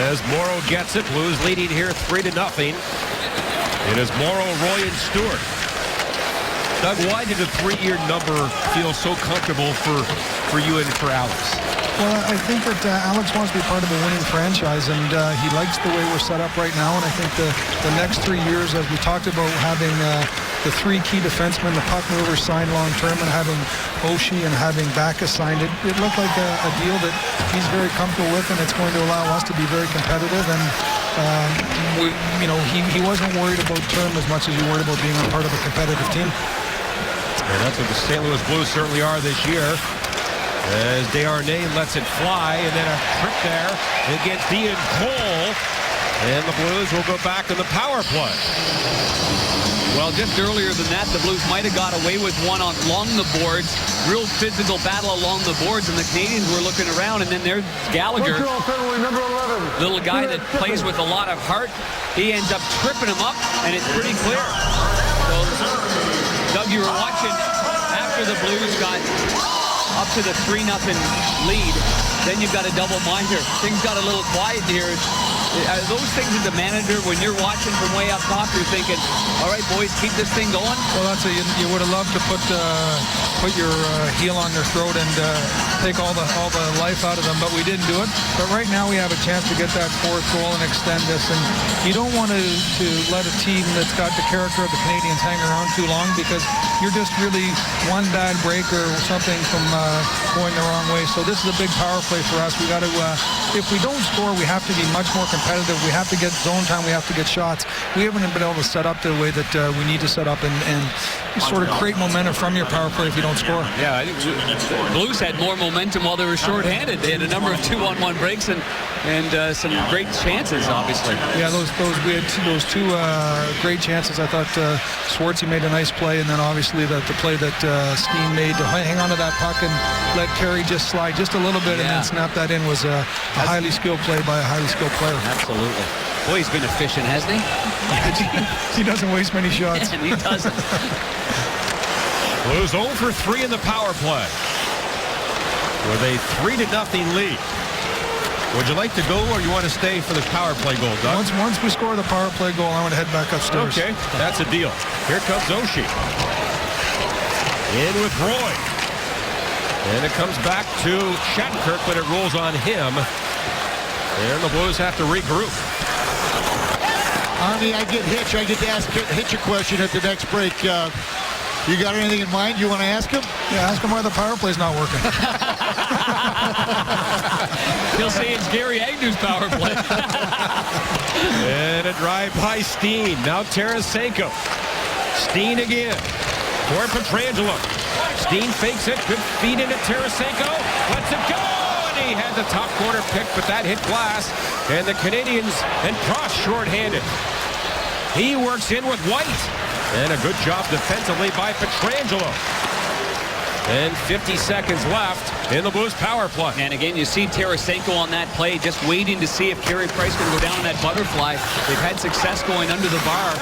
As Morrow gets it, Blues leading here 3-0. It is Morrow, Roy, and Stewart. Doug, why did a 3-year number feel so comfortable for you and for Alex? Well, I think that Alex wants to be part of a winning franchise, and he likes the way we're set up right now. And I think the next 3 years, as we talked about having the 3 key defensemen, the puck movers signed long-term, and having Oshie and having Backes signed, it looked like a deal that he's very comfortable with, and it's going to allow us to be very competitive. And he wasn't worried about term as much as he worried about being a part of a competitive team. And that's what the St. Louis Blues certainly are this year. As Desharnais lets it fly, and then a trick there against Ian Cole. And the Blues will go back to the power play. Well, just earlier than that, the Blues might have got away with one along the boards. Real physical battle along the boards, and the Canadians were looking around, and then there's Gallagher. Number 11. Little guy that plays with a lot of heart. He ends up tripping him up, and it's pretty clear. So, Doug, you were watching after after the Blues got up to the 3-0 lead, then you've got a double minder. Things got a little quiet here. Those things as a manager, when you're watching from way up top, you're thinking, all right, boys, keep this thing going. Well, that's you would have loved to put your heel on their throat and take all the life out of them, but we didn't do it. But right now we have a chance to get that fourth goal and extend this, and you don't want to let a team that's got the character of the Canadians hang around too long, because you're just really one bad break or something from going the wrong way. So this is a big power play for us. We got to, if we don't score, we have to be much more competitive. We have to get zone time. We have to get shots. We haven't been able to set up the way that we need to set up and sort of create momentum from your power play if you don't score. Yeah, I think Blues had more momentum while they were shorthanded. They had a number of 2-on-1 breaks and some great chances, obviously. Yeah, we had those two great chances. I thought Schwartzy made a nice play, and then obviously the play that Steen made to hang on to that puck and let Carey just slide just a little bit and then snap that in was a highly skilled play by a highly skilled player. Absolutely. Boy, he's been efficient, hasn't he? He doesn't waste many shots. And he doesn't. Blues 0 for 3 in the power play with a 3-0 lead. Would you like to go, or you want to stay for the power play goal, Doug? Once we score the power play goal, I want to head back upstairs. Okay, that's a deal. Here comes Oshie. In with Roy. And it comes back to Shattenkirk, but it rolls on him. And the Blues have to regroup. Army, I get Hitch. I get to ask Hitch a question at the next break. You got anything in mind you want to ask him? Yeah, ask him why the power play's not working. He'll say it's Gary Agnew's power play. And a drive by Steen. Now Tarasenko. Steen again. For Pietrangelo. Steen fakes it. Good feed into Tarasenko. Lets it go. And he had the top corner pick, but that hit glass. And the Canadians and Cross shorthanded. He works in with White. And a good job defensively by Pietrangelo. And 50 seconds left in the Blues power play. And again, you see Tarasenko on that play, just waiting to see if Carey Price can go down on that butterfly. They've had success going under the bar,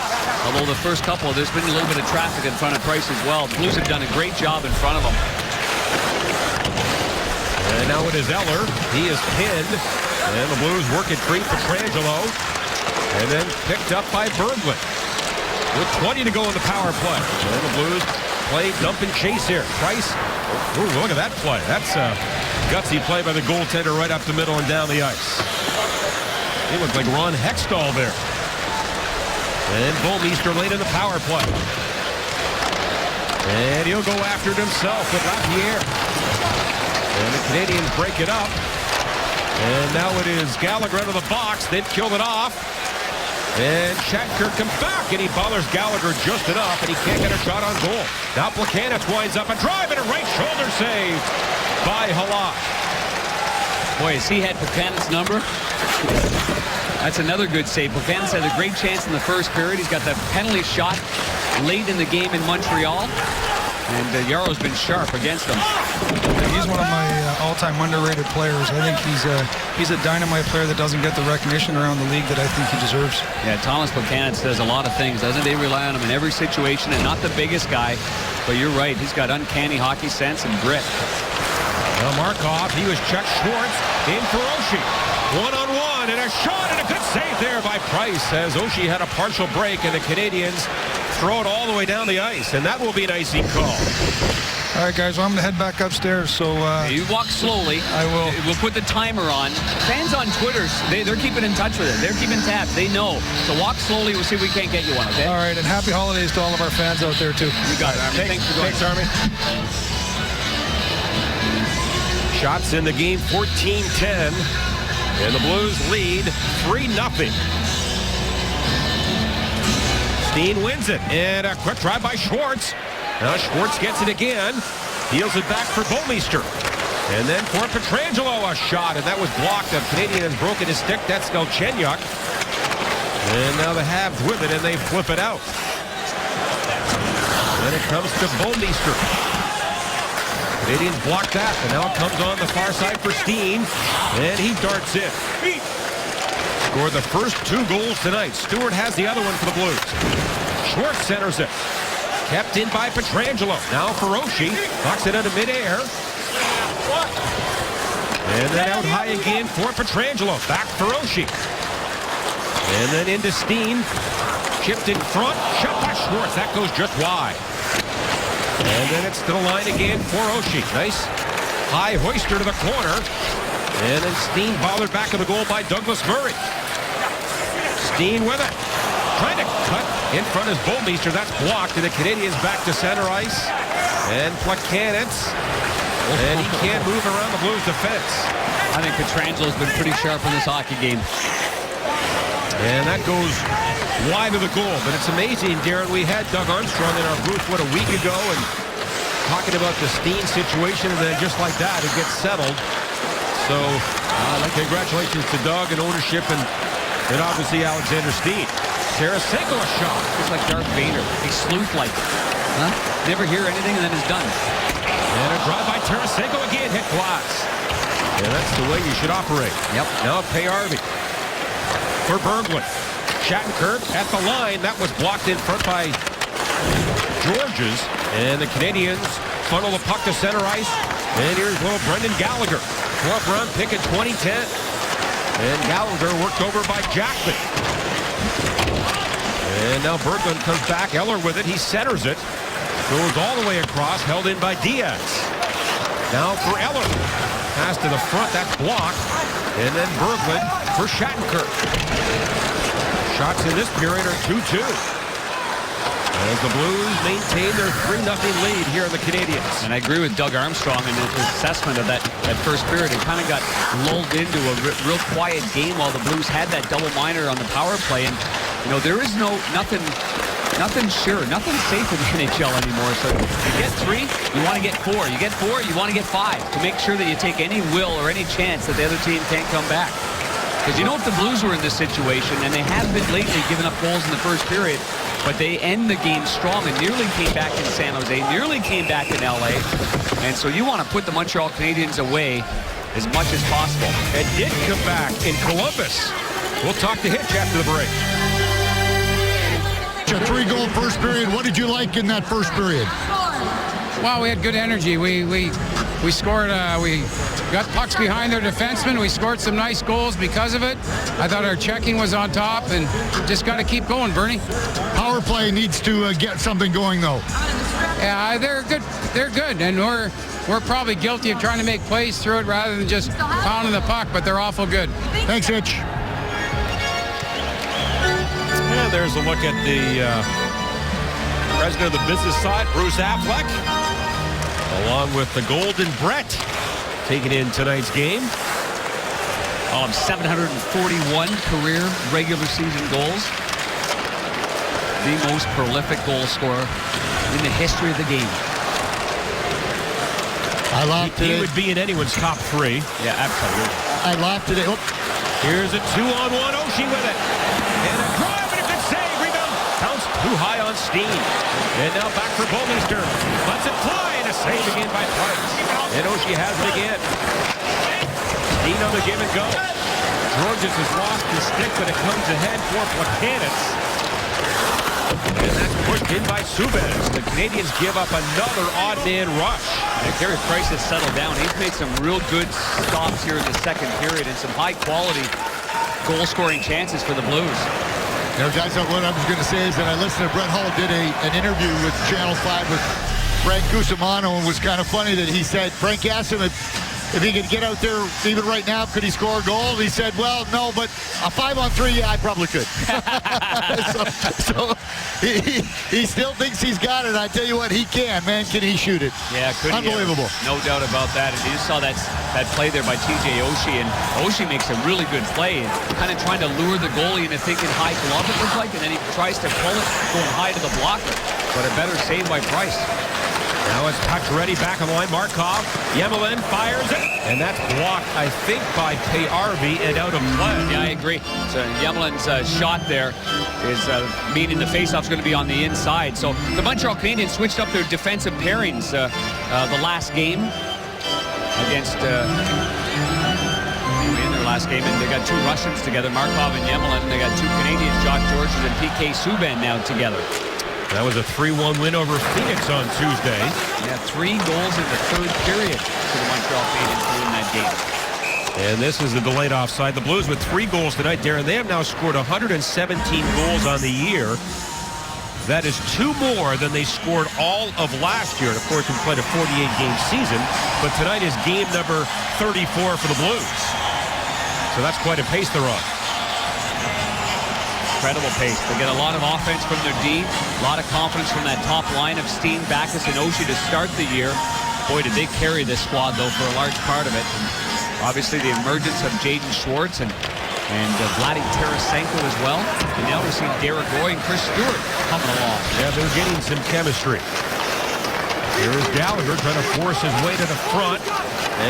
although the first couple, there's been a little bit of traffic in front of Price as well. The Blues have done a great job in front of him. And now it is Eller. He is pinned. And the Blues work it free for Pietrangelo. And then picked up by Berglund. With 20 to go in the power play. And the Blues play dump and chase here. Price. Ooh, look at that play. That's a gutsy play by the goaltender right up the middle and down the ice. He looked like Ron Hextall there. And Bouwmeester late in the power play. And he'll go after it himself with Lapierre. And the Canadians break it up. And now it is Gallagher out of the box. They've killed it off. And Shattenkirk comes back, and he bothers Gallagher just enough, and he can't get a shot on goal. Now Plekanec winds up a drive and a right shoulder save by Halak. Boy, has he had Plekanec's number? That's another good save. Plekanec had a great chance in the first period. He's got that penalty shot late in the game in Montreal. And Yarrow's been sharp against him. He's one of my all-time underrated players. I think he's a dynamite player that doesn't get the recognition around the league that I think he deserves. Yeah, Thomas Plekanec does a lot of things, doesn't he? They rely on him in every situation, and not the biggest guy. But you're right, he's got uncanny hockey sense and grit. Now Markov, he was Chuck Schwartz in for Oshie. One-on-one, and a shot, and a good save there by Price as Oshie had a partial break, and the Canadians throw it all the way down the ice, and that will be an icing call. All right, guys, well, I'm going to head back upstairs, so... you walk slowly. I will. We'll put the timer on. Fans on Twitter, they're keeping in touch with it. They're keeping tabs. They know. So walk slowly. We'll see if we can't get you one, okay? All right, and happy holidays to all of our fans out there, too. You got it, Army. Thanks for going. Thanks, Army. Shots in the game, 14-10. And the Blues lead 3-0. Steen wins it. And a quick drive by Schwartz. Now Schwartz gets it again. Heels it back for Bouwmeester. And then for Pietrangelo, a shot. And that was blocked. The Canadian has broken his stick. That's Galchenyuk. And now the Habs with it, and they flip it out. Then it comes to Bouwmeester. Canadians block that, and now it comes on the far side for Steen, and he darts in. Scored the first 2 goals tonight. Stewart has the other one for the Blues. Schwartz centers it. Kept in by Pietrangelo. Now for Oshie. Knocks it out of midair. And then out high again for Pietrangelo. Back for Oshie. And then into Steen. Chipped in front. Shot by Schwartz. That goes just wide. And then it's to the line again for Oshie. Nice high hoister to the corner. And then Steen bothered back of the goal by Douglas Murray. Steen with it. Trying to cut in front is Bouwmeester. That's blocked. And the Canadians back to center ice. And Plekanec. And he can't move around the Blues defense. I think Petrangelo's been pretty sharp in this hockey game. And that goes wide of the goal. But it's amazing, Darren. We had Doug Armstrong in our booth, a week ago, and talking about the Steen situation, and then just like that, it gets settled. So, congratulations to Doug and ownership, and obviously Alexander Steen. Tarasenko a shot. Just like Darth Vader. He's sleuth-like. Huh? Never hear anything, and then it's done. And a drive by Tarasenko again, hit glass. Yeah, that's the way you should operate. Yep. Now Payarvi for Berglund. Shattenkirk at the line. That was blocked in front by Georges. And the Canadians funnel the puck to center ice. And here's little Brendan Gallagher. 12th round pick in 2010. And Gallagher worked over by Jackman. And now Berglund comes back. Eller with it. He centers it. Goes all the way across. Held in by Diaz. Now for Eller. Pass to the front. That's blocked. And then Berglund for Shattenkirk. Shots in this period are 2-2. As the Blues maintain their 3-0 lead here in the Canadians. And I agree with Doug Armstrong in his assessment of that first period. It kind of got lulled into a real quiet game while the Blues had that double minor on the power play. And, you know, there is nothing sure, nothing safe in the NHL anymore. So you get 3, you want to get 4. You get 4, you want to get 5 to make sure that you take any will or any chance that the other team can't come back. Because you know if the Blues were in this situation, and they have been lately giving up goals in the first period, but they end the game strong and nearly came back in San Jose, nearly came back in LA. And so you want to put the Montreal Canadiens away as much as possible. And did come back in Columbus. We'll talk to Hitch after the break. A 3-goal first period. What did you like in that first period? Well, we had good energy. We scored. We got pucks behind their defensemen. We scored some nice goals because of it. I thought our checking was on top, and just got to keep going, Bernie. Power play needs to get something going, though. Yeah, they're good. They're good, and we're probably guilty of trying to make plays through it rather than just pounding the puck. But they're awful good. Thanks, Hitch. And there's a look at the president of the business side, Bruce Affleck, along with the Golden Brett, taking in tonight's game. 741 career regular season goals. The most prolific goal scorer in the history of the game. I laughed today. He would be in anyone's top 3. Yeah, absolutely. I laughed today. Oh. Here's a 2-on-1. Oshie with it. And a drive. Bounced too high on Steen. And now back for Bouwmeester. Lets it fly, and a save again by Price. And Oshie has it again. Steen on the give and go. Georges has lost his stick, but it comes ahead for Plekanec. And that's pushed in by Subban. The Canadians give up another odd man rush. And Carey Price has settled down. He's made some real good stops here in the second period and some high-quality goal-scoring chances for the Blues. You know, guys, what I was going to say is that I listened to Brett Hull did an interview with Channel 5 with Frank Cusimano, and it was kind of funny that he said, Frank asked him if he could get out there even right now, could he score a goal? He said, well, no, but a 5-on-3, yeah, I probably could. so he still thinks he's got it. I tell you what, he can, man. Can he shoot it? Yeah, unbelievable. No doubt about that. And you just saw that play there by TJ Oshie, and Oshie makes a really good play, and kind of trying to lure the goalie into thinking high glove it looks like, and then he tries to pull it going high to the blocker. But a better save by Price. Now it's touch ready back on the line. Markov. Yemelin fires it. And that's blocked, I think, by Payarvi and out of play. Yeah, I agree. So Yemelin's shot there is meaning the faceoff's going to be on the inside. So the Montreal Canadiens switched up their defensive pairings the last game against in their last game, and they got 2 Russians together, Markov and Yemelin. They got 2 Canadians, Josh Georges and PK Subban now together. That was a 3-1 win over Phoenix on Tuesday. Yeah, 3 goals in the third period for the Montreal Canadiens to win that game. And this is the delayed offside. The Blues with 3 goals tonight, Darren. They have now scored 117 goals on the year. That is 2 more than they scored all of last year. And of course, we played a 48-game season, but tonight is game number 34 for the Blues. So that's quite a pace they're on. Incredible pace. They get a lot of offense from their D, a lot of confidence from that top line of Steen, Backes, and Oshie to start the year. Boy, did they carry this squad, though, for a large part of it. And obviously, the emergence of Jaden Schwartz and Vladdy Tarasenko as well. And now we're seeing Derek Roy and Chris Stewart coming along. Yeah, they're getting some chemistry. Here's Gallagher trying to force his way to the front.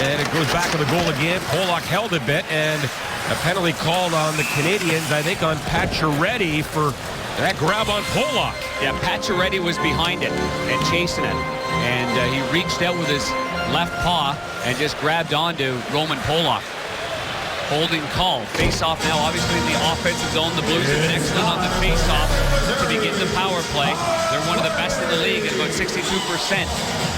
And it goes back to the goal again. Pollock held a bit, and a penalty called on the Canadiens, I think, on Pacioretty for that grab on Pollock. Yeah, Pacioretty was behind it and chasing it. And he reached out with his left paw and just grabbed onto Roman Pollock. Holding call. Face-off now, obviously in the offensive zone. The Blues have been excellent on the face-off to begin the power play. They're one of the best in the league at about 62%.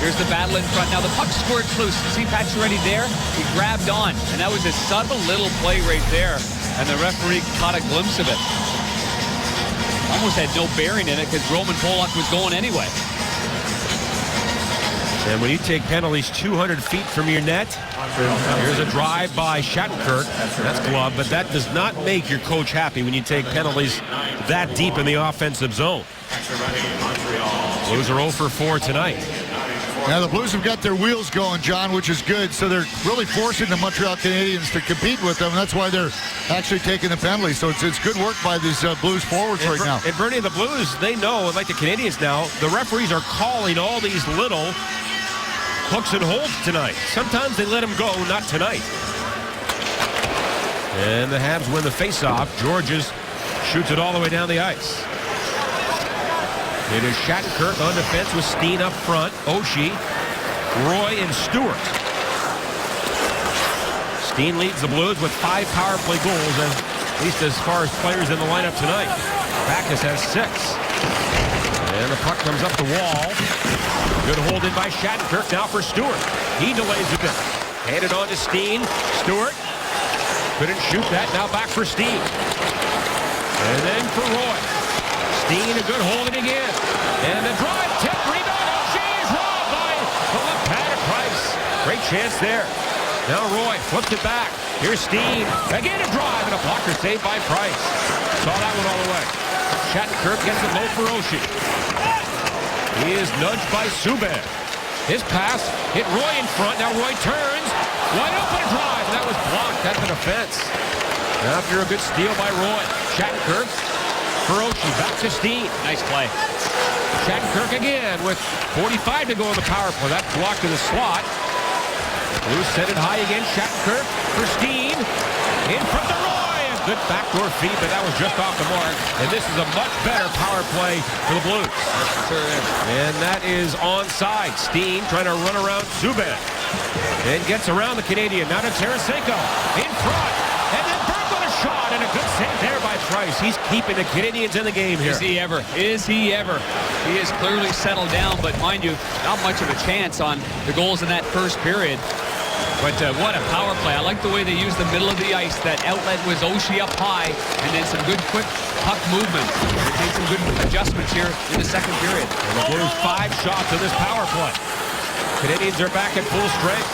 Here's the battle in front. Now the puck squirts loose. See Pacioretty there? He grabbed on. And that was a subtle little play right there. And the referee caught a glimpse of it. Almost had no bearing in it because Roman Pollock was going anyway. And when you take penalties 200 feet from your net, here's a drive by Shattenkirk. That's glove, but that does not make your coach happy when you take penalties that deep in the offensive zone. Blues are 0 for 4 tonight. Now the Blues have got their wheels going, John, which is good. So they're really forcing the Montreal Canadiens to compete with them. And that's why they're actually taking the penalty. So it's good work by these Blues forwards right now. And Bernie, the Blues, they know, like the Canadiens now, the referees are calling all these little hooks and holds tonight. Sometimes they let them go, not tonight. And the Habs win the faceoff. Georges shoots it all the way down the ice. It is Shattenkirk on defense with Steen up front. Oshie, Roy, and Stewart. Steen leads the Blues with 5 power play goals, and at least as far as players in the lineup tonight. Backes has 6. And the puck comes up the wall. Good hold in by Shattenkirk now for Stewart. He delays a bit. Handed on to Steen. Stewart couldn't shoot that. Now back for Steen. And then for Roy. Steen, a good hold in again. And the drive, tip, rebound. Oshie is robbed by the left pad of Price. Great chance there. Now Roy flips it back. Here's Steen. Again a drive and a blocker saved by Price. Saw that one all the way. Shattenkirk gets it low for Oshie. He is nudged by Subban. His pass hit Roy in front. Now Roy turns. Wide open drive. That was blocked at the defense. After a good steal by Roy. Shattenkirk for Oshie. Back to Steen. Nice play. Shattenkirk again with 45 to go in the power play. That's blocked in the slot. Blues send it high again. Shattenkirk for Steen. In front of Roy. Good backdoor feed, but that was just off the mark. And this is a much better power play for the Blues. And that is onside. Steen trying to run around Subban. And gets around the Canadian. Now to Tarasenko. In front. And then Burke on a shot. And a good save there by Price. He's keeping the Canadians in the game here. Is he ever? Is he ever? He has clearly settled down, but mind you, not much of a chance on the goals in that first period. But what a power play. I like the way they used the middle of the ice. That outlet was Oshie up high, and then some good quick puck movement. They made some good adjustments here in the second period. And the Blues 5 shots in this power play. Canadians are back at full strength.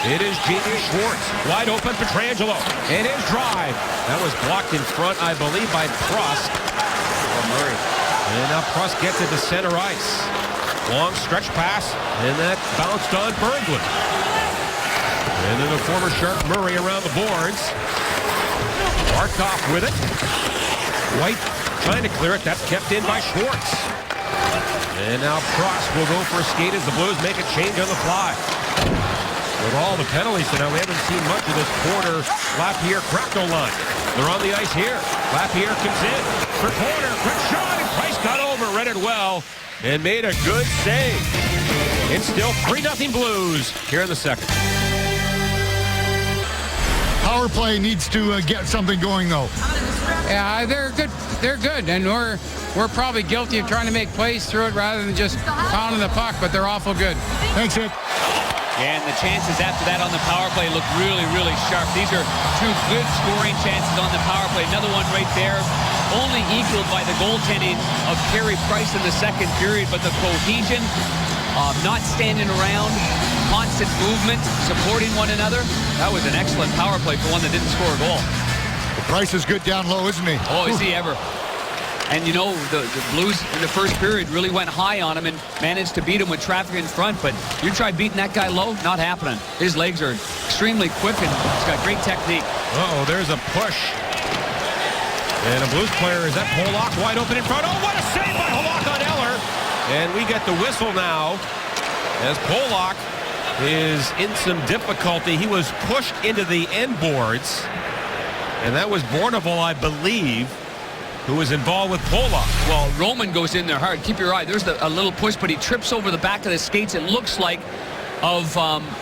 It is Jaden Schwartz. Wide open for Pietrangelo. And his drive. That was blocked in front, I believe, by Prost. Murray. And now Prost gets it to center ice. Long stretch pass, and that bounced on Berglund. And then the former Shark Murray around the boards. Barkov with it. White trying to clear it. That's kept in by Schwartz. And now Prost will go for a skate as the Blues make a change on the fly. With all the penalties tonight, we haven't seen much of this quarter. Lapierre-Krakko line. They're on the ice here. Lapierre comes in for corner. Quick shot, and Price got over, read it well, and made a good save. It's still 3-0 Blues here in the second. Power play needs to get something going, though. Yeah, they're good. They're good, and we're probably guilty of trying to make plays through it rather than just pounding the puck. But they're awful good. Thanks, Ed. And the chances after that on the power play look really, really sharp. These are two good scoring chances on the power play. Another one right there, only equaled by the goaltending of Carey Price in the second period, but the cohesion, not standing around, constant movement, supporting one another. That was an excellent power play for one that didn't score a goal. Price is good down low, isn't he? Oh, is he ever. And, you know, the Blues in the first period really went high on him and managed to beat him with traffic in front. But you try beating that guy low, not happening. His legs are extremely quick, and he's got great technique. Uh-oh, there's a push. And a Blues player is at Pollock, wide open in front. Oh, what a save by Pollock on Eller. And we get the whistle now as Pollock is in some difficulty. He was pushed into the end boards. And that was Bournival, I believe, who was involved with Pollock. Well, Roman goes in there hard. Keep your eye. There's a little push, but he trips over the back of the skates. It looks like of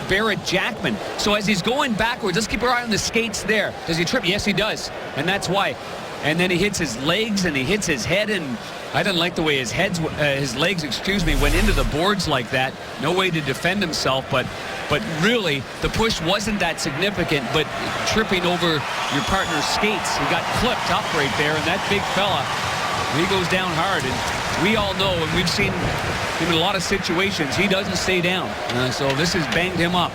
Barrett Jackman. So as he's going backwards, let's keep our eye on the skates there. Does he trip? Yes, he does. And that's why. And then he hits his legs and he hits his head, and I didn't like the way his legs, went into the boards like that. No way to defend himself, but really the push wasn't that significant, but tripping over your partner's skates, he got clipped up right there, and that big fella, he goes down hard, and we all know, and we've seen him in a lot of situations, he doesn't stay down, so this has banged him up.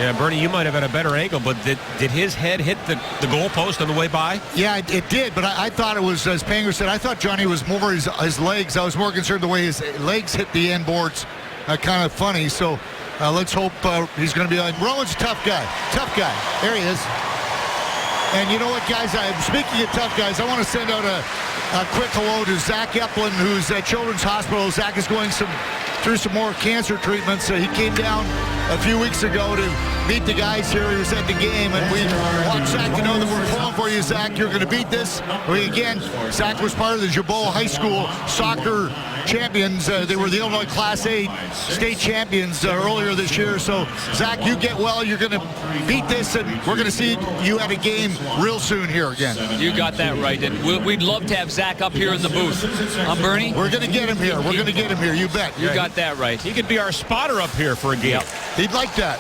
Yeah, Bernie, you might have had a better angle, but did his head hit the goalpost on the way by? Yeah, it did, but I thought it was, as Panger said, I thought Johnny was more his legs. I was more concerned the way his legs hit the end boards. Kind of funny, so let's hope he's going to be like, Rowan's a tough guy. Tough guy. There he is. And you know what, guys? Speaking of tough guys, I want to send out a quick hello to Zach Eplin, who's at Children's Hospital. Zach is going through some more cancer treatments. He came down a few weeks ago to meet the guys here. He was at the game, and we want Zach to know that we're pulling for you, Zach. You're going to beat this. Again, Zach was part of the Jabot High School soccer champions. They were the Illinois Class A state champions earlier this year. So, Zach, you get well. You're going to beat this, and we're going to see you at a game real soon here again. You got that right, and we'd love to have Zach up here in the booth. Bernie? We're going to get him here. We're going to get him here. You bet. You got that right. He could be our spotter up here for a game. Yep. He'd like that.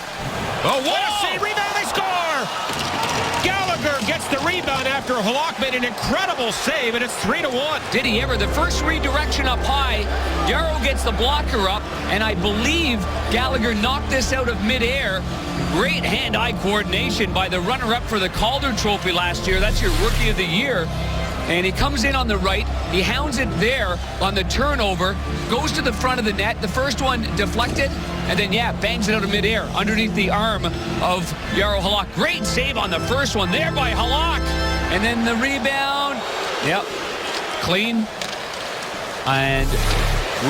Oh, what a save! Rebound, they score! Gallagher gets the rebound after Halak made an incredible save, and it's 3-1. Did he ever? The first redirection up high, Yarrow gets the blocker up, and I believe Gallagher knocked this out of midair. Great hand-eye coordination by the runner-up for the Calder Trophy last year. That's your Rookie of the Year. And he comes in on the right. He hounds it there on the turnover, goes to the front of the net. The first one deflected, and then, bangs it out of midair underneath the arm of Yarrow Halak. Great save on the first one there by Halak. And then the rebound. Yep. Clean. And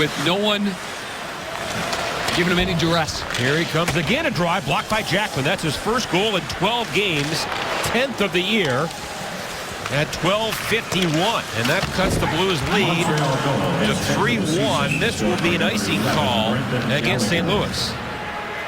with no one giving him any duress. Here he comes again, a drive blocked by Jackman. That's his first goal in 12 games, 10th of the year. At 12:51, and that cuts the Blues lead to 3-1. This will be an icing call against St. Louis.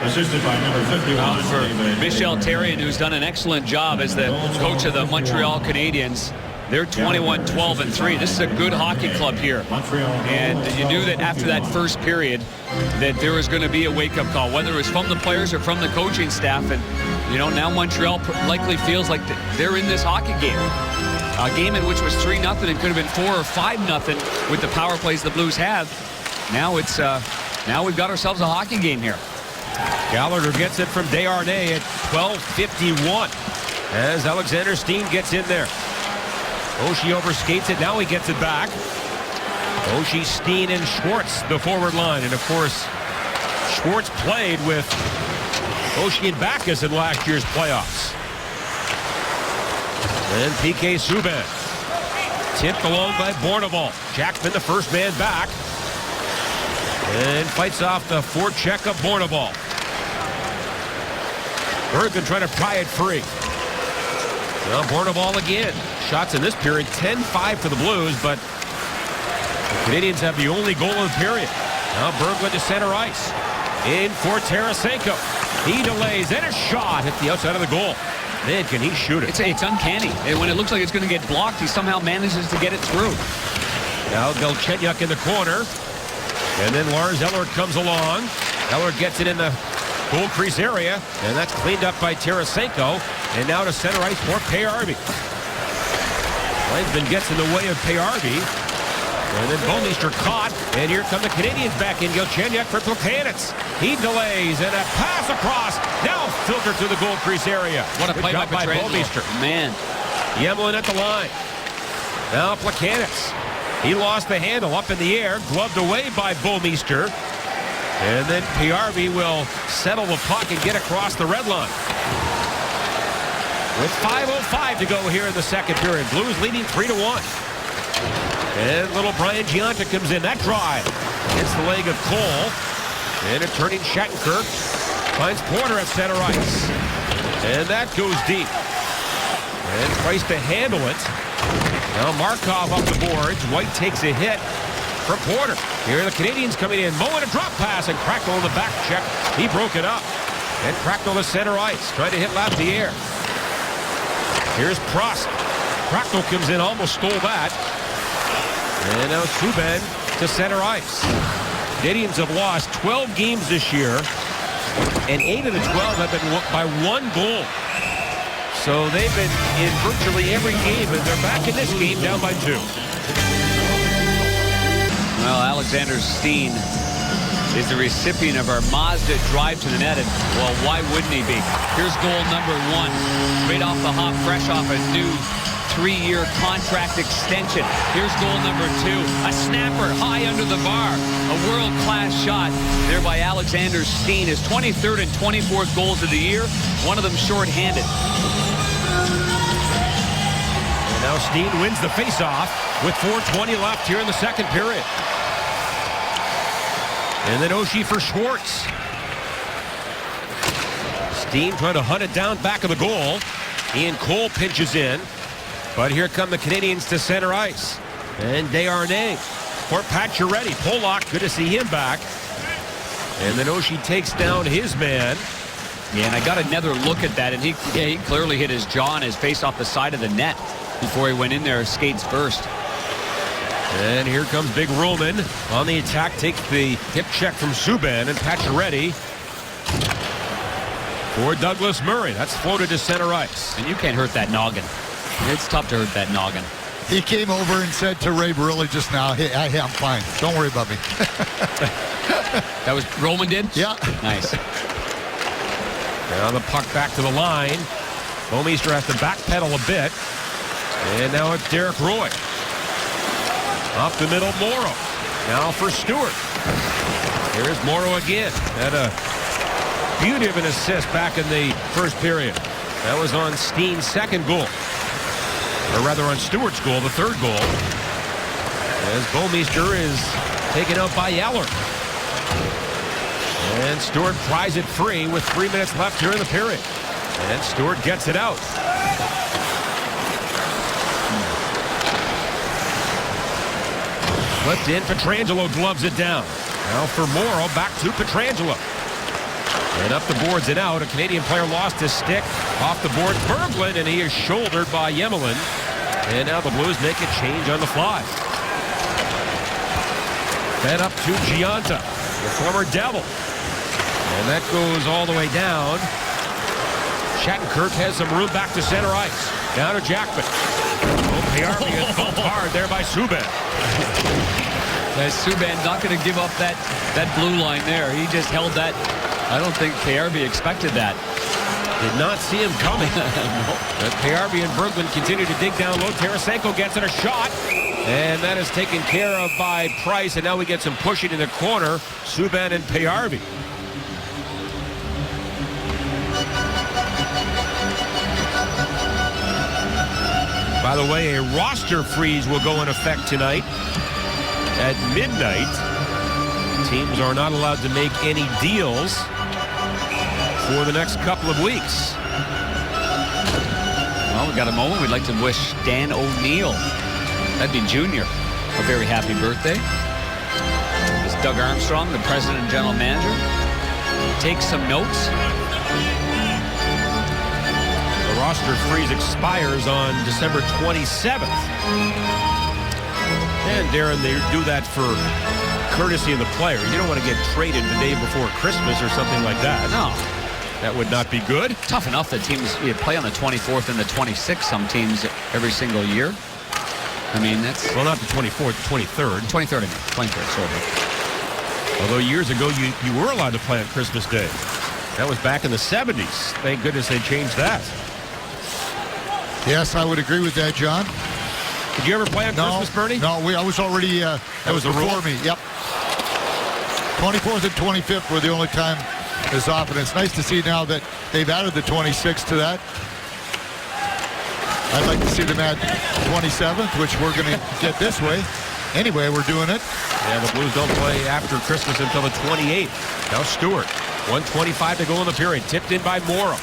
Assisted by number 51. For Michel Therrien, who's done an excellent job as the coach of the Montreal Canadiens. They're 21-12-3. This is a good hockey club here. And you knew that after that first period that there was going to be a wake-up call, whether it was from the players or from the coaching staff. And, you know, now Montreal likely feels like they're in this hockey game. A game in which was 3-0 and could have been 4 or 5-0 with the power plays the Blues have. Now it's now we've got ourselves a hockey game here. Gallagher gets it from Desharnais at 12:51 as Alexander Steen gets in there. Oshie overskates it. Now he gets it back. Oshie, Steen, and Schwartz, the forward line. And, of course, Schwartz played with Oshie and Backus in last year's playoffs. And PK Subban tipped along by Bournival. Jackman, the first man back. And fights off the forecheck of Bournival. Bergen trying to pry it free. Well, Bournival again. Shots in this period, 10-5 for the Blues, but the Canadians have the only goal of the period. Now Berglund to center ice. In for Tarasenko. He delays, and a shot hit the outside of the goal. Man, can he shoot it. It's uncanny. And when it looks like it's going to get blocked, he somehow manages to get it through. Now Galchenyuk in the corner. And then Lars Eller comes along. Eller gets it in the goal crease area. And that's cleaned up by Tarasenko. And now to center ice for Payarby. Linesman gets in the way of Payarby. And then Bouwmeester caught. And here come the Canadians back in. Galchenyuk for Plekanec. He delays. And a pass across. Now filtered through the goal crease area. What a Good play job by Bouwmeester. Man. Yemelin at the line. Now Plekanec. He lost the handle up in the air. Gloved away by Bouwmeester. And then Payarby will settle the puck and get across the red line. With 5:05 to go here in the second period. Blues leading 3-1. And little Brian Giunta comes in. That drive hits the leg of Cole. And a turning Shattenkirk finds Porter at center ice. And that goes deep. And Price to handle it. Now Markov up the boards. White takes a hit from Porter. Here are the Canadians coming in. Moen a drop pass, and Cracknell in the back check. He broke it up. And Cracknell to center ice. Trying to hit Lapierre. Here's Prost. Cracknell comes in, almost stole that. And now Subban to center ice. Canadians have lost 12 games this year, and 8 of the 12 have been by 1 goal. So they've been in virtually every game, and they're back in this game down by 2. Well, Alexander Steen is the recipient of our Mazda drive to the net, and well, why wouldn't he be? Here's goal number 1, right off the hop, fresh off a new 3-year contract extension. Here's goal number 2, a snapper high under the bar, a world-class shot there by Alexander Steen. His 23rd and 24th goals of the year, one of them shorthanded. And now Steen wins the faceoff with 4:20 left here in the second period. And then Oshie for Schwartz. Steen trying to hunt it down back of the goal. Ian Cole pinches in. But here come the Canadians to center ice. And Desharnais for Pacioretty. Pollock, good to see him back. And then Oshie takes down his man. Yeah, and I got another look at that, and he clearly hit his jaw and his face off the side of the net before he went in there, skates first. And here comes Big Roman on the attack. Takes the hip check from Subban, and Pacioretty for Douglas Murray. That's floated to center ice. And you can't hurt that noggin. It's tough to hurt that noggin. He came over and said to Ray Barilli just now, hey, I'm fine. Don't worry about me. That was Roman did? Yeah. Nice. Now the puck back to the line. Bouwmeester has to backpedal a bit. And now it's Derek Roy. Up the middle, Morrow. Now for Stewart. Here's Morrow again. Had a beauty of an assist back in the first period. That was on Steen's second goal. Or rather on Stewart's goal, the third goal. As Bouwmeester is taken out by Yeller. And Stewart pries it free with 3 minutes left here in the period. And Stewart gets it out. Flipped in, Pietrangelo gloves it down. Now for Morrow, back to Pietrangelo. And up the boards and out. A Canadian player lost his stick off the board. Berglund, and he is shouldered by Yemelin. And now the Blues make a change on the fly. Then up to Giunta, the former Devil. And that goes all the way down. Shattenkirk has some room back to center ice. Down to Jackman. Payarby is bumped hard there by Subban. Subban not going to give up that blue line there. He just held that. I don't think Payarby expected that. Did not see him coming. But Payarby and Berglund continue to dig down low. Tarasenko gets it a shot. And that is taken care of by Price. And now we get some pushing in the corner. Subban and Payarby. By the way, a roster freeze will go in effect tonight at midnight. Teams are not allowed to make any deals for the next couple of weeks. Well, we got a moment. We'd like to wish Dan O'Neill, that'd be Junior, a very happy birthday. This is Doug Armstrong, the president and general manager. Take some notes. The roster freeze expires on December 27th. And Darren, they do that for courtesy of the player. You don't want to get traded the day before Christmas or something like that. No. That would not be good. Tough enough that teams play on the 24th and the 26th, some teams every single year. I mean, that's... Well, not the 24th, the 23rd. 23rd, 23rd, sorry. Although years ago, you were allowed to play on Christmas Day. That was back in the 70s. Thank goodness they changed that. Yes, I would agree with that, John. Did you ever play on Christmas, Bernie? No, I was already, that was the rule? before me, yep. 24th and 25th were the only time as often. It's nice to see now that they've added the 26th to that. I'd like to see them add 27th, which we're going to get this way. Anyway, we're doing it. Yeah, the Blues don't play after Christmas until the 28th. Now Stewart, 1:25 to go in the period. Tipped in by Morrow.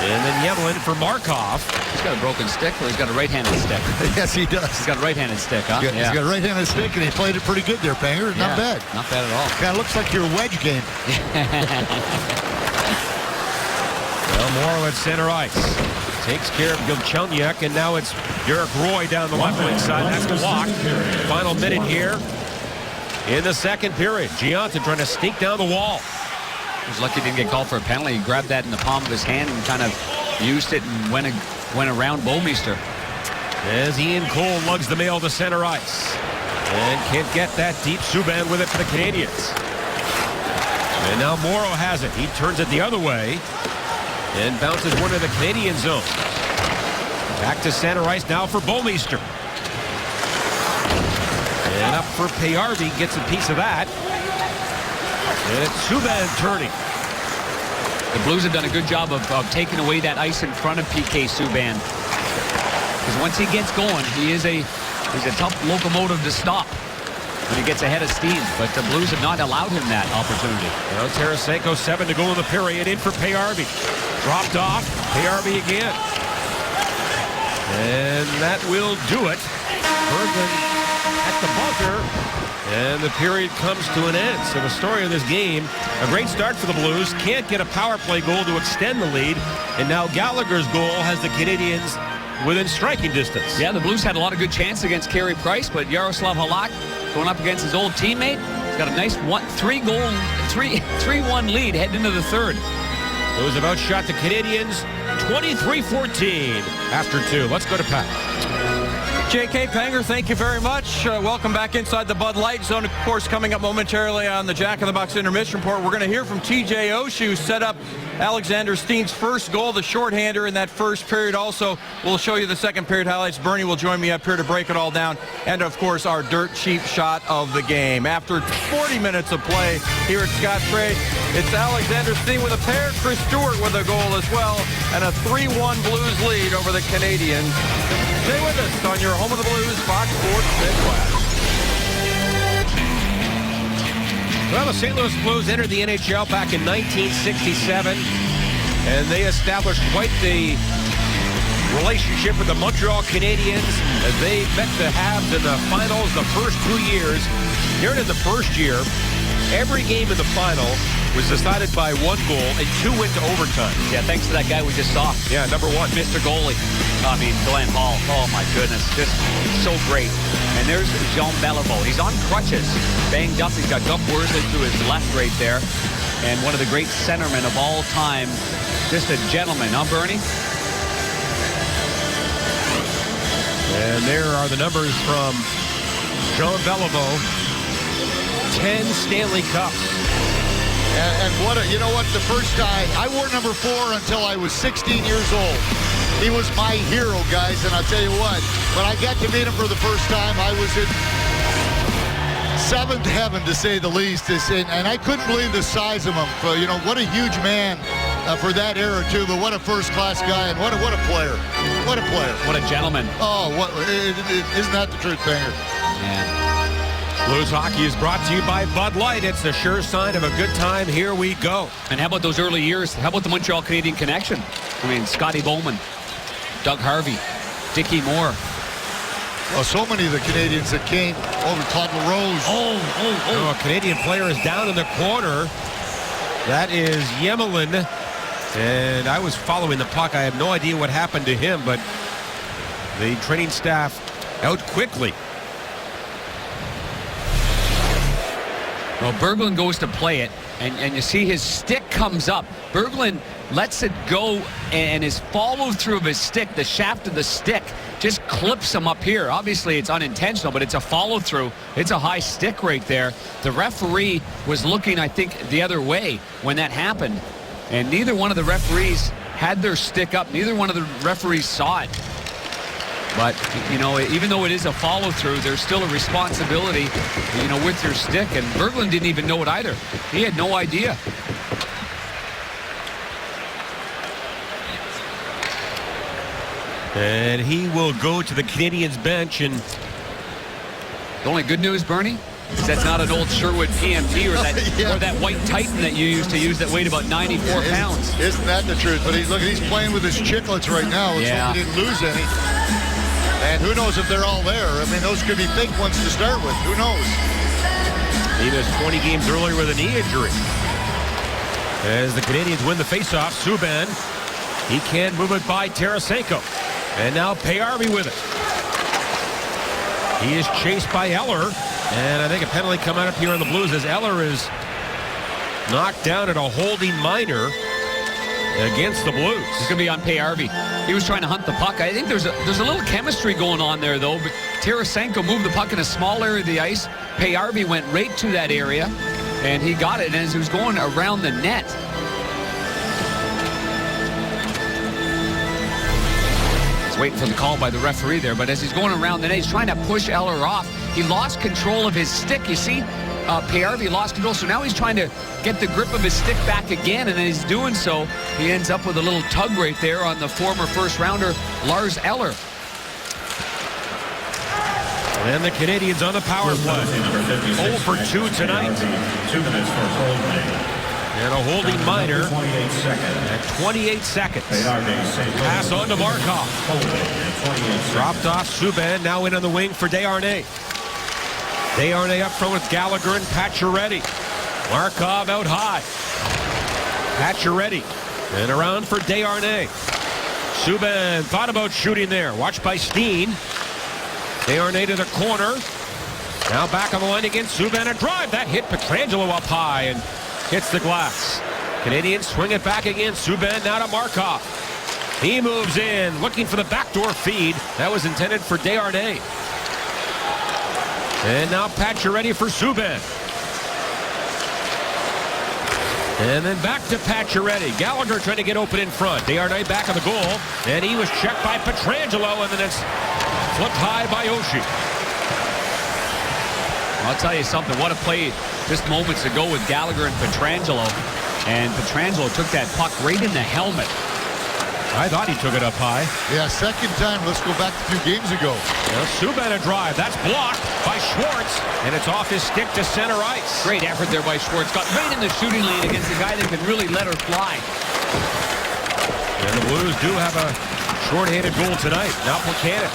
And then Yemlin for Markov. He's got a broken stick, or he's got a right-handed stick? Yes, he does. He's got a right-handed stick, huh? He's got a right-handed stick, and he played it pretty good there, Panger. Not bad. Not bad at all. Kind of looks like your wedge game. Well, Morrow at center ice. Takes care of Galchenyuk, and now it's Derek Roy down the left wing side. That's blocked. Final minute here in the second period. Gianton trying to sneak down the wall. He was lucky he didn't get called for a penalty. He grabbed that in the palm of his hand and kind of used it and went around Bouwmeester. As Ian Cole lugs the mail to center ice. And can't get that deep. Subban with it for the Canadians. And now Morrow has it. He turns it the other way. And bounces one to the Canadian zone. Back to center ice now for Bouwmeester. And up for Payarvi. Gets a piece of that. And it's Subban turning. The Blues have done a good job of taking away that ice in front of PK Subban. Because once he gets going, he's a tough locomotive to stop when he gets ahead of steam. But the Blues have not allowed him that opportunity. Now Tarasenko, 7 to go in the period. In for Payarvi. Dropped off. Payarvi again. And that will do it. Berglund at the bunker. And the period comes to an end. So the story of this game, a great start for the Blues. Can't get a power play goal to extend the lead. And now Gallagher's goal has the Canadians within striking distance. Yeah, the Blues had a lot of good chances against Carey Price, but Yaroslav Halak going up against his old teammate. He's got a nice 3-1 lead heading into the third. It was about shot the Canadians 23-14 after 2. Let's go to Pat. J.K. Panger, thank you very much. Welcome back inside the Bud Light Zone. Of course, coming up momentarily on the Jack in the Box intermission report, we're going to hear from T.J. Oshie, who set up Alexander Steen's first goal, the shorthander in that first period. Also, we'll show you the second period highlights. Bernie will join me up here to break it all down. And, of course, our dirt cheap shot of the game. After 40 minutes of play here at Scottrade, it's Alexander Steen with a pair, Chris Stewart with a goal as well, and a 3-1 Blues lead over the Canadians. Stay with us on your home of the Blues, Fox Sports Midwest. Well, the St. Louis Blues entered the NHL back in 1967, and they established quite the relationship with the Montreal Canadiens as they met the Habs in the finals the first 2 years. Here in the first year, every game in the final was decided by 1 goal and 2 went to overtime. Yeah, thanks to that guy we just saw. Yeah, number 1. Mr. Goalie. I mean, Glenn Hall. Oh, my goodness. Just so great. And there's Jean Beliveau. He's on crutches. Banged up. He's got Gup Worsley to his left right there. And one of the great centermen of all time. Just a gentleman, huh, Bernie? And there are the numbers from Jean Beliveau. 10 Stanley Cups. And you know what, the first guy, I wore number 4 until I was 16 years old. He was my hero, guys, and I'll tell you what, when I got to meet him for the first time, I was in 7th heaven, to say the least. And I couldn't believe the size of him. You know, what a huge man for that era, too, but what a first-class guy, and what a player. What a player. What a gentleman. Oh, isn't that the truth, Banger? Yeah. Blues hockey is brought to you by Bud Light. It's a sure sign of a good time. Here we go. And how about those early years? How about the Montreal Canadian connection? I mean, Scotty Bowman, Doug Harvey, Dickie Moore. Well, so many of the Canadians that came over, Claude LaRose. Oh, a Canadian player is down in the corner. That is Yemlin. And I was following the puck. I have no idea what happened to him, but the training staff out quickly. Well, Berglund goes to play it, and you see his stick comes up. Berglund lets it go, and his follow-through of his stick, the shaft of the stick, just clips him up here. Obviously, it's unintentional, but it's a follow-through. It's a high stick right there. The referee was looking, I think, the other way when that happened, and neither one of the referees had their stick up. Neither one of the referees saw it. But, you know, even though it is a follow-through, there's still a responsibility, you know, with your stick. And Berglund didn't even know it either. He had no idea. And he will go to the Canadiens bench. And the only good news, Bernie, is that's not an old Sherwood PMT or that or that white Titan that you used to use that weighed about 94 pounds. Isn't that the truth? But he's playing with his chiclets right now. Looks like he didn't lose any. And who knows if they're all there? I mean, those could be fake ones to start with. Who knows? He missed 20 games earlier with a knee injury. As the Canadiens win the faceoff, Subban, he can't move it by Tarasenko. And now Payarvi with it. He is chased by Eller. And I think a penalty coming up here on the Blues as Eller is knocked down at a holding minor against the Blues. It's going to be on Payarvi. He was trying to hunt the puck. I think there's a little chemistry going on there, though. But Tarasenko moved the puck in a small area of the ice. Payarvi went right to that area, and he got it. And as he was going around the net, he's waiting for the call by the referee there. But as he's going around the net, he's trying to push Eller off. He lost control of his stick. You see, Payarvi lost control, so now he's trying to get the grip of his stick back again, and as he's doing so, he ends up with a little tug right there on the former first-rounder, Lars Eller. And the Canadiens on the power play. 0 for 2 tonight. 2 minutes for Coldman. And a holding minor at 28 seconds. Pass on to Markov. Dropped off Subban, now in on the wing for Desharnais. Desharnais up front with Gallagher and Pacioretty. Markov out high. Pacioretty. And around for Desharnais. Subban thought about shooting there. Watched by Steen. Desharnais to the corner. Now back on the line against Subban. A drive. That hit Pietrangelo up high and hits the glass. Canadiens swing it back again. Subban now to Markov. He moves in, looking for the backdoor feed. That was intended for Desharnais. And now Pacioretty for Subban. And then back to Pacioretty. Gallagher trying to get open in front. Desharnais back on the goal. And he was checked by Pietrangelo, and then it's flipped high by Oshie. I'll tell you something. What a play just moments ago with Gallagher and Pietrangelo. And Pietrangelo took that puck right in the helmet. I thought he took it up high. Yeah, second time. Let's go back a few games ago. Now Subban a drive. That's blocked by Schwartz, and it's off his stick to center ice. Great effort there by Schwartz. Got right in the shooting lane against a guy that can really let her fly. And the Blues do have a short-handed goal tonight. Now Plekanec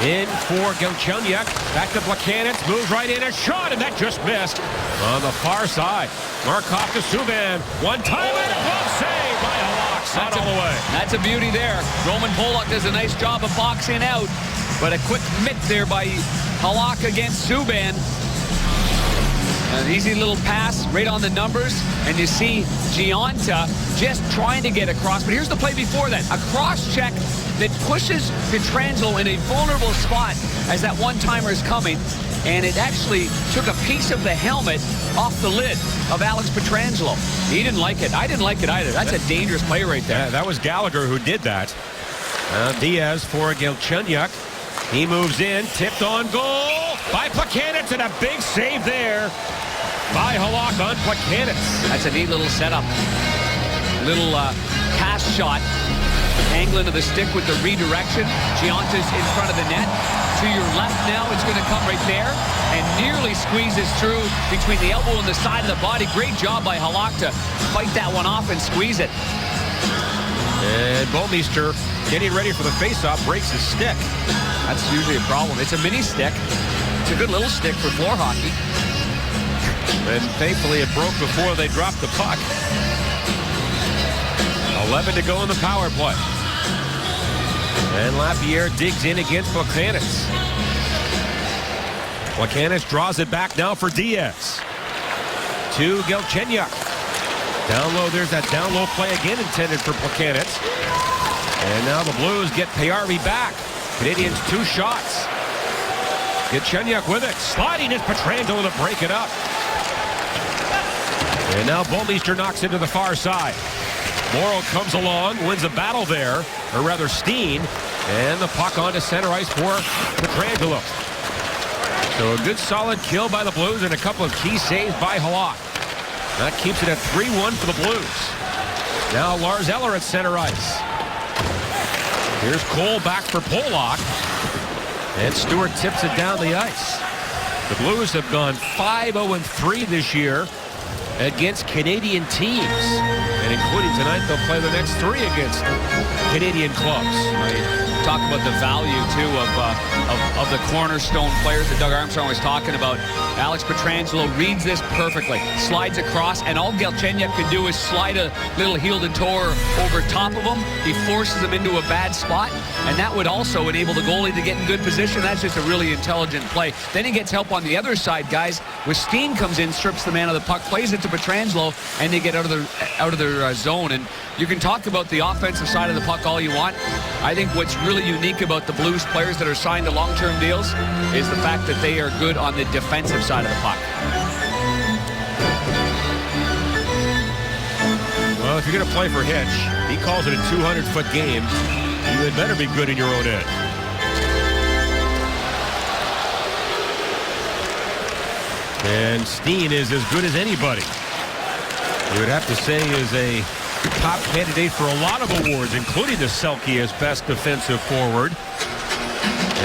in for Galchenyuk. Back to Plekanec. Moves right in. A shot, and that just missed on the far side. Markov to Subban. One time and a glove save by Halak. Not all the way. That's a beauty there. Roman Polak does a nice job of boxing out, but a quick mitt there by Halak against Subban. An easy little pass right on the numbers, and you see Gionta just trying to get across. But here's the play before that. A cross-check that pushes Pietrangelo in a vulnerable spot as that one-timer is coming, and it actually took a piece of the helmet off the lid of Alex Pietrangelo. He didn't like it. I didn't like it either. That's a dangerous play right there. Yeah, that was Gallagher who did that. Diaz for Galchenyuk. He moves in, tipped on goal by Plekanec, and a big save there by Halak on Plekanec. That's a neat little setup. Little pass shot. Angling of the stick with the redirection. Gionta's in front of the net. To your left now, it's going to come right there. And nearly squeezes through between the elbow and the side of the body. Great job by Halak to fight that one off and squeeze it. And Bouwmeester getting ready for the faceoff, breaks his stick. That's usually a problem. It's a mini stick. It's a good little stick for floor hockey. And thankfully it broke before they dropped the puck. 11 to go in the power play. And Lapierre digs in against Placanis. Placanis draws it back now for Diaz. To Galchenyuk. Down low, there's that down low play again intended for Placanis. And now the Blues get Payarvi back. Canadians 2 shots. Galchenyuk with it. Sliding is Pietrangelo to break it up. And now Bouwmeester knocks into the far side. Morrow comes along, wins a battle there, or rather Steen, and the puck onto center ice for Pietrangelo. So a good solid kill by the Blues and a couple of key saves by Halak. That keeps it at 3-1 for the Blues. Now Lars Eller at center ice. Here's Cole back for Polak. And Stewart tips it down the ice. The Blues have gone 5-0-3 this year against Canadian teams. And including tonight, they'll play the next 3 against Canadian clubs. Talk about the value, too, of the cornerstone players that Doug Armstrong was talking about. Alex Pietrangelo reads this perfectly. Slides across, and all Galchenyuk can do is slide a little heel-to-toe over top of him. He forces him into a bad spot, and that would also enable the goalie to get in good position. That's just a really intelligent play. Then he gets help on the other side, guys. With Steen comes in, strips the man of the puck, plays it to Pietrangelo, and they get out of their zone. And you can talk about the offensive side of the puck all you want. I think what's really unique about the Blues players that are signed to long-term deals is the fact that they are good on the defensive side of the puck. Well, if you're going to play for Hitch, he calls it a 200-foot game. You had better be good in your own end. And Steen is as good as anybody. You would have to say is a top candidate for a lot of awards, including the Selke as best defensive forward.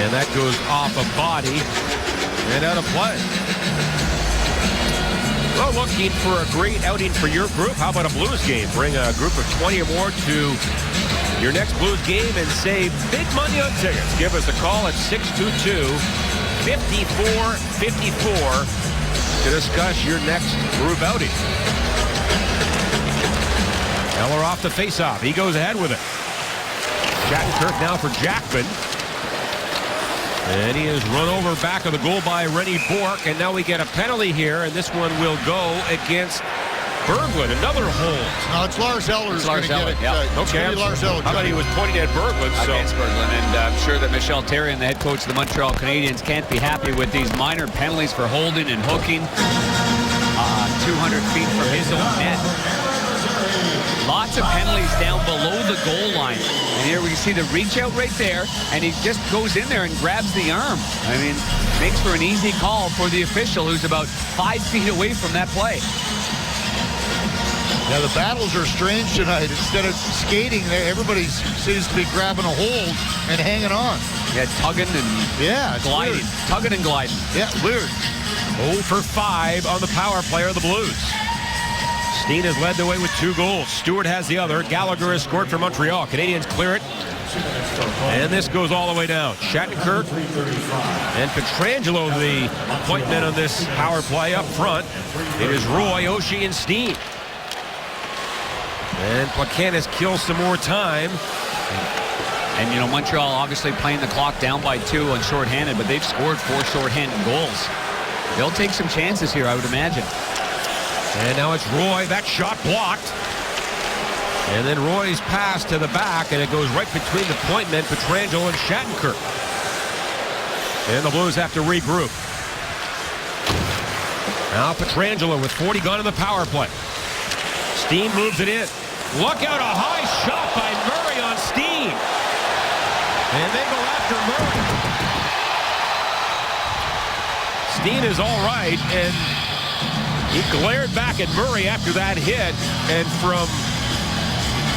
And that goes off a body and out of play. Well, looking for a great outing for your group. How about a Blues game? Bring a group of 20 or more to your next Blues game and save big money on tickets. Give us a call at 622-5454 to discuss your next group outing. Eller off the faceoff. He goes ahead with it. Shattenkirk now for Jackman. And he is run over back of the goal by Rennie Bourque. And now we get a penalty here, and this one will go against Berglund. Another hold. No, it's Lars Eller. Lars Eller, yeah. Okay. Lars Eller. How about he was pointing at Berglund? Against Berglund. And I'm sure that Michel Therrien, the head coach of the Montreal Canadiens, can't be happy with these minor penalties for holding and hooking 200 feet from his own net. Lots of penalties down below the goal line. And here we can see the reach out right there, and he just goes in there and grabs the arm. I mean, makes for an easy call for the official, who's about 5 feet away from that play. Yeah, the battles are strange tonight. Instead of skating, everybody seems to be grabbing a hold and hanging on. Yeah, tugging and gliding. Weird. Tugging and gliding. Yeah, weird. 0 for 5 on the power play of the Blues. Steen has led the way with 2 goals. Stewart has the other. Gallagher has scored for Montreal. Canadians clear it. And this goes all the way down. Shattenkirk and Pietrangelo, the point men on this power play up front. It is Roy, Oshie, and Steen. And Placanis kills some more time. And, you know, Montreal obviously playing the clock down by 2 on shorthanded, but they've scored 4 shorthanded goals. They'll take some chances here, I would imagine. And now it's Roy. That shot blocked. And then Roy's pass to the back, and it goes right between the point men, Pietrangelo and Shattenkirk. And the Blues have to regroup. Now Pietrangelo with 40 gone in the power play. Steen moves it in. Look out, a high shot by Murray on Steen. And they go after Murray. Steen is all right, and he glared back at Murray after that hit, and from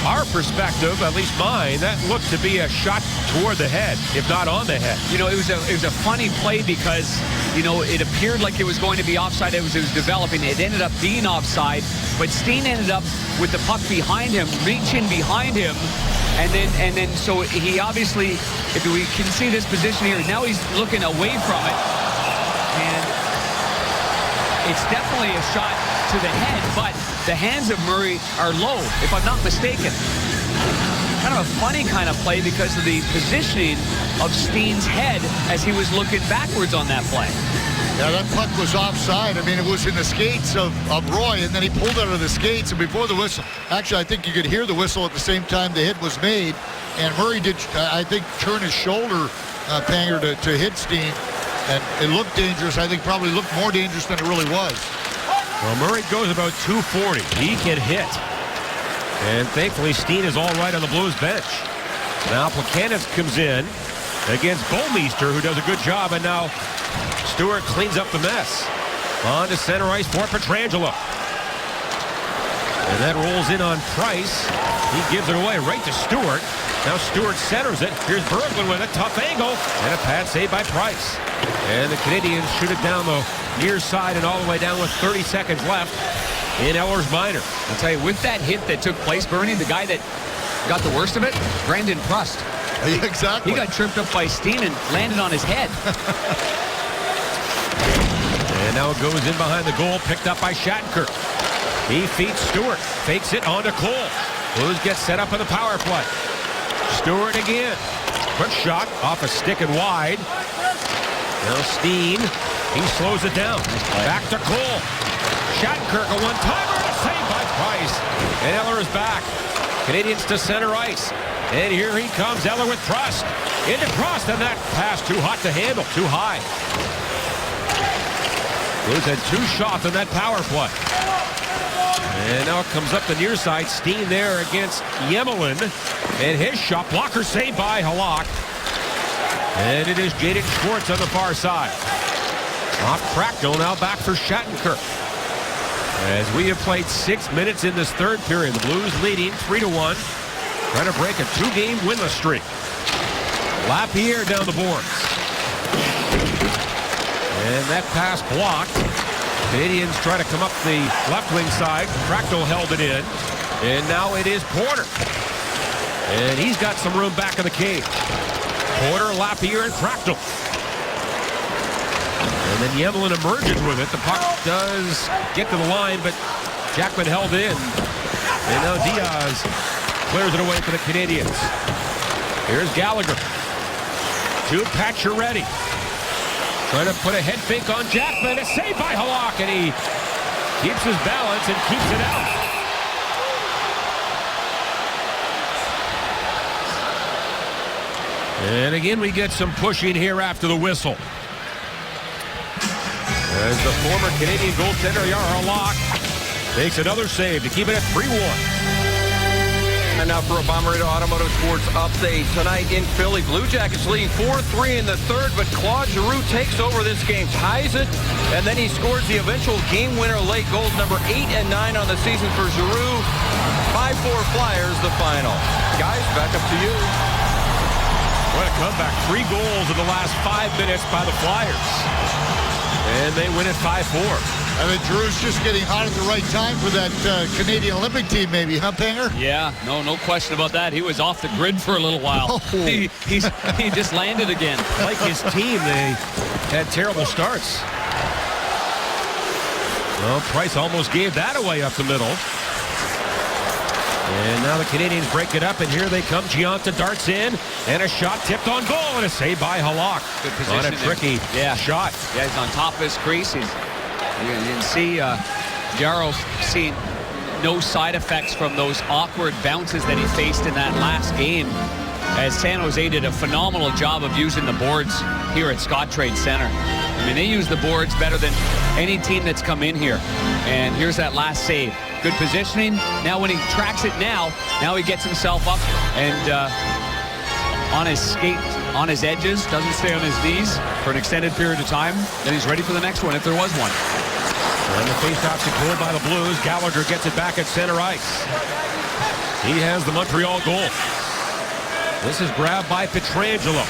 our perspective, at least mine, that looked to be a shot toward the head, if not on the head. You know, it was a funny play because, you know, it appeared like it was going to be offside. It was developing. It ended up being offside, but Steen ended up with the puck behind him, reaching behind him, and then so he obviously, if we can see this position here, now he's looking away from it, and it's definitely a shot to the head, but the hands of Murray are low, if I'm not mistaken. kind of a funny kind of play because of the positioning of Steen's head as he was looking backwards on that play. Yeah, that puck was offside. I mean, it was in the skates of Roy, and then he pulled out of the skates, and before the whistle, actually, I think you could hear the whistle at the same time the hit was made, and Murray did, I think, turn his shoulder, Panger, to hit Steen, and it looked dangerous. I think probably looked more dangerous than it really was. Well, Murray goes about 240. He can hit. And thankfully, Steen is all right on the Blues bench. Now Plekanec comes in against Bouwmeester, who does a good job, and now Stewart cleans up the mess. On to center ice for Pietrangelo. And that rolls in on Price. He gives it away right to Stewart. Now Stewart centers it. Here's Berglund with a tough angle. And a pad save by Price. And the Canadians shoot it down the near side and all the way down with 30 seconds left in Ehlers Minor. I'll tell you, with that hit that took place, Bernie, the guy that got the worst of it, Brandon Prust. Yeah, exactly. He got tripped up by Steen and landed on his head. And now it goes in behind the goal, picked up by Shattenkirk. He feeds Stewart, fakes it onto Cole. Blues get set up in the power play. Stewart again. Quick shot off a stick and wide. Now Steen, he slows it down. Back to Cole. Shattenkirk a one-timer and a save by Price. And Eller is back. Canadians to center ice. And here he comes, Eller with Prust. Into Prust, and that pass too hot to handle, too high. Blues had 2 shots on that power play. And now it comes up the near side. Steen there against Yemelin. And his shot blocker saved by Halak. And it is Jaden Schwartz on the far side. Off Cracknell, now back for Shattenkirk. As we have played 6 minutes in this third period, the Blues leading 3-1. Trying to break a 2-game winless streak. Lapierre down the boards. And that pass blocked. Canadians try to come up the left wing side. Cracknell held it in. And now it is Porter. And he's got some room back in the cage. Porter, Lapierre, and Cracknell. And then Yemelin emerges with it. The puck does get to the line, but Jackman held it in. And now Diaz clears it away for the Canadians. Here's Gallagher. To Pacioretty. Trying to put a head fake on Jackman. A save by Halak, and he keeps his balance and keeps it out. And again, we get some pushing here after the whistle. As the former Canadian goaltender, Jaromír Halak, makes another save to keep it at 3-1. And now for a Bommarito Automotive Sports update. Tonight in Philly, Blue Jackets leading 4-3 in the third, but Claude Giroux takes over this game, ties it, and then he scores the eventual game winner late goals, number 8 and 9 on the season for Giroux. 5-4 Flyers, the final. Guys, back up to you. What a comeback. 3 goals in the last 5 minutes by the Flyers. And they win it 5-4. I mean, Drew's just getting hot at the right time for that Canadian Olympic team, maybe, huh, Panger? Yeah, no question about that. He was off the grid for a little while. Oh. He just landed again. Like his team, they had terrible starts. Well, Price almost gave that away up the middle. And now the Canadians break it up, and here they come. Gionta darts in, and a shot tipped on goal, and a save by Halak. Good position. On a tricky shot. Yeah, he's on top of his crease. You can see Jarro seeing no side effects from those awkward bounces that he faced in that last game, as San Jose did a phenomenal job of using the boards here at Scottrade Center. I mean, they use the boards better than any team that's come in here. And here's that last save. Good positioning. Now when he tracks it now he gets himself up and on his skate, on his edges, doesn't stay on his knees for an extended period of time. Then he's ready for the next one if there was one. And the faceoff controlled by the Blues. Gallagher gets it back at center ice. He has the Montreal goal. This is grabbed by Pietrangelo.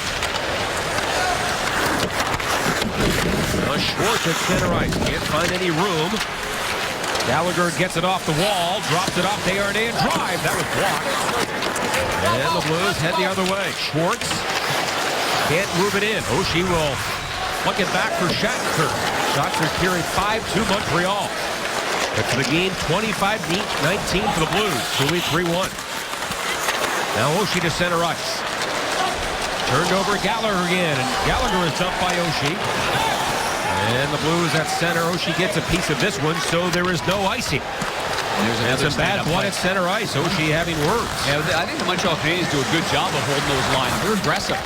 Now Schwartz at center ice. Can't find any room. Gallagher gets it off the wall, drops it off Desharnais and drive. That was blocked. And the Blues head the other way. Schwartz can't move it in. Oshie will pluck it back for Shattenkirk. Shots are carried 5-2 Montreal. But for the game, 25-19 for the Blues. 2-3-1. Now Oshie to center ice. Turned over Gallagher again, and Gallagher is dumped by Oshie. And the Blues at center. Oshie gets a piece of this one, so there is no icing. And some bad blood at center ice. Oshie having words. Yeah, I think the Montreal Canadiens do a good job of holding those lines. They're aggressive.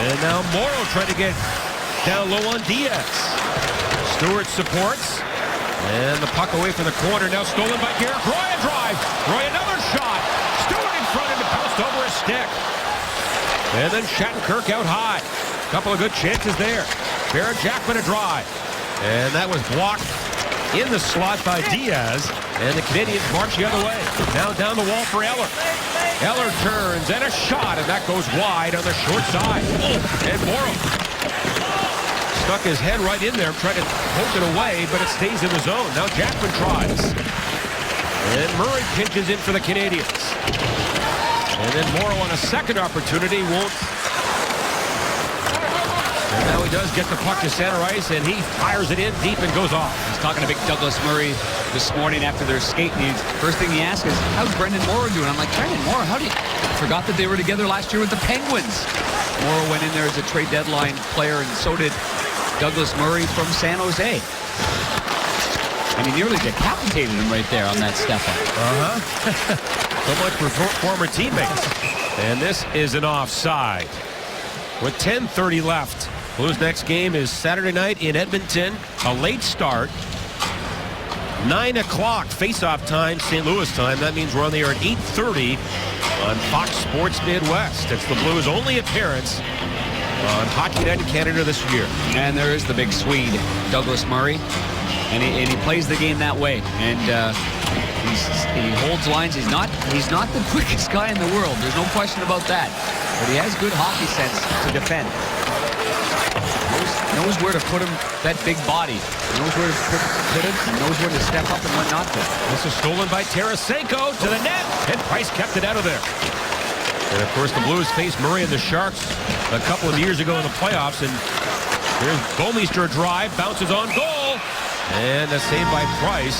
And now Morrow trying to get down low on Diaz. Stewart supports. And the puck away from the corner. Now stolen by Garrett. Roy a drive. Roy another shot. Stewart in front and pounced over his stick. And then Shattenkirk out high. Couple of good chances there. Barrett Jackman a drive. And that was blocked in the slot by Diaz. And the Canadiens march the other way. Now down the wall for Eller. Eller turns and a shot, and that goes wide on the short side. And Morrow stuck his head right in there, trying to poke it away, but it stays in the zone. Now Jackman tries. And Murray pinches in for the Canadiens. And then Morrow on a second opportunity won't. And now he does get the puck to center ice, and he fires it in deep and goes off. He's talking to big Douglas Murray this morning after their skate. And first thing he asked is, how's Brendan Morrow doing? I'm like, Brendan Morrow, how do you... Forgot that they were together last year with the Penguins. Morrow went in there as a trade deadline player, and so did Douglas Murray from San Jose. And he nearly decapitated him right there on that step-up. So much for former teammates. And this is an offside. With 10:30 left, Blues' next game is Saturday night in Edmonton. A late start. 9 o'clock face-off time, St. Louis time. That means we're on the air at 8:30 on Fox Sports Midwest. It's the Blues' only appearance on Hockey Night in Canada this year. And there is the big Swede, Douglas Murray. And he plays the game that way. And he holds lines. He's not the quickest guy in the world. There's no question about that. But he has good hockey sense to defend. Knows where to put him, that big body. Knows where to put him, and knows where to step up and when not to. This is stolen by Tarasenko to the net, and Price kept it out of there. And of course the Blues faced Murray and the Sharks a couple of years ago in the playoffs, and here's Bouwmeester drive, bounces on goal, and a save by Price.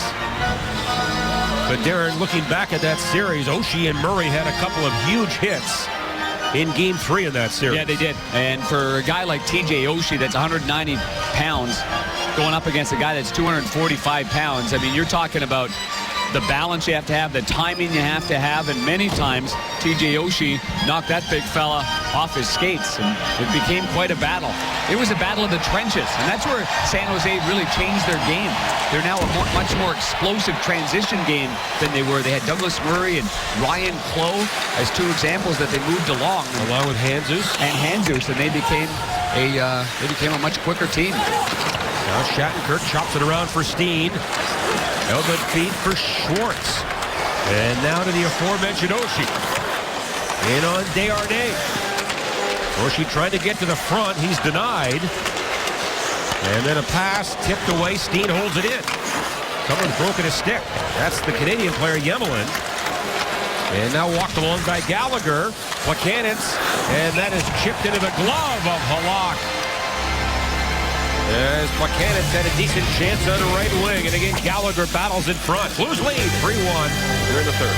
But Darren, looking back at that series, Oshie and Murray had a couple of huge hits in Game 3 in that series. Yeah, they did. And for a guy like TJ Oshie that's 190 pounds going up against a guy that's 245 pounds, I mean, you're talking about the balance you have to have, the timing you have to have, and many times TJ Oshie knocked that big fella off his skates, and it became quite a battle. It was a battle of the trenches, and that's where San Jose really changed their game. They're now a much more explosive transition game than they were. They had Douglas Murray and Ryan Clough as two examples that they moved along. Along with Handzus. And Handzus, and they became a much quicker team. Now Shattenkirk chops it around for Steen. Elbow feed for Schwartz. And now to the aforementioned Oshie. In on Desharnais. Oshie tried to get to the front. He's denied. And then a pass tipped away. Steen holds it in. Someone's broken his stick. That's the Canadian player, Yemelin. And now walked along by Gallagher. Plekanec. And that is chipped into the glove of Halak. As Plekanec had a decent chance on the right wing. And again, Gallagher battles in front. Blues lead 3-1 here in the third.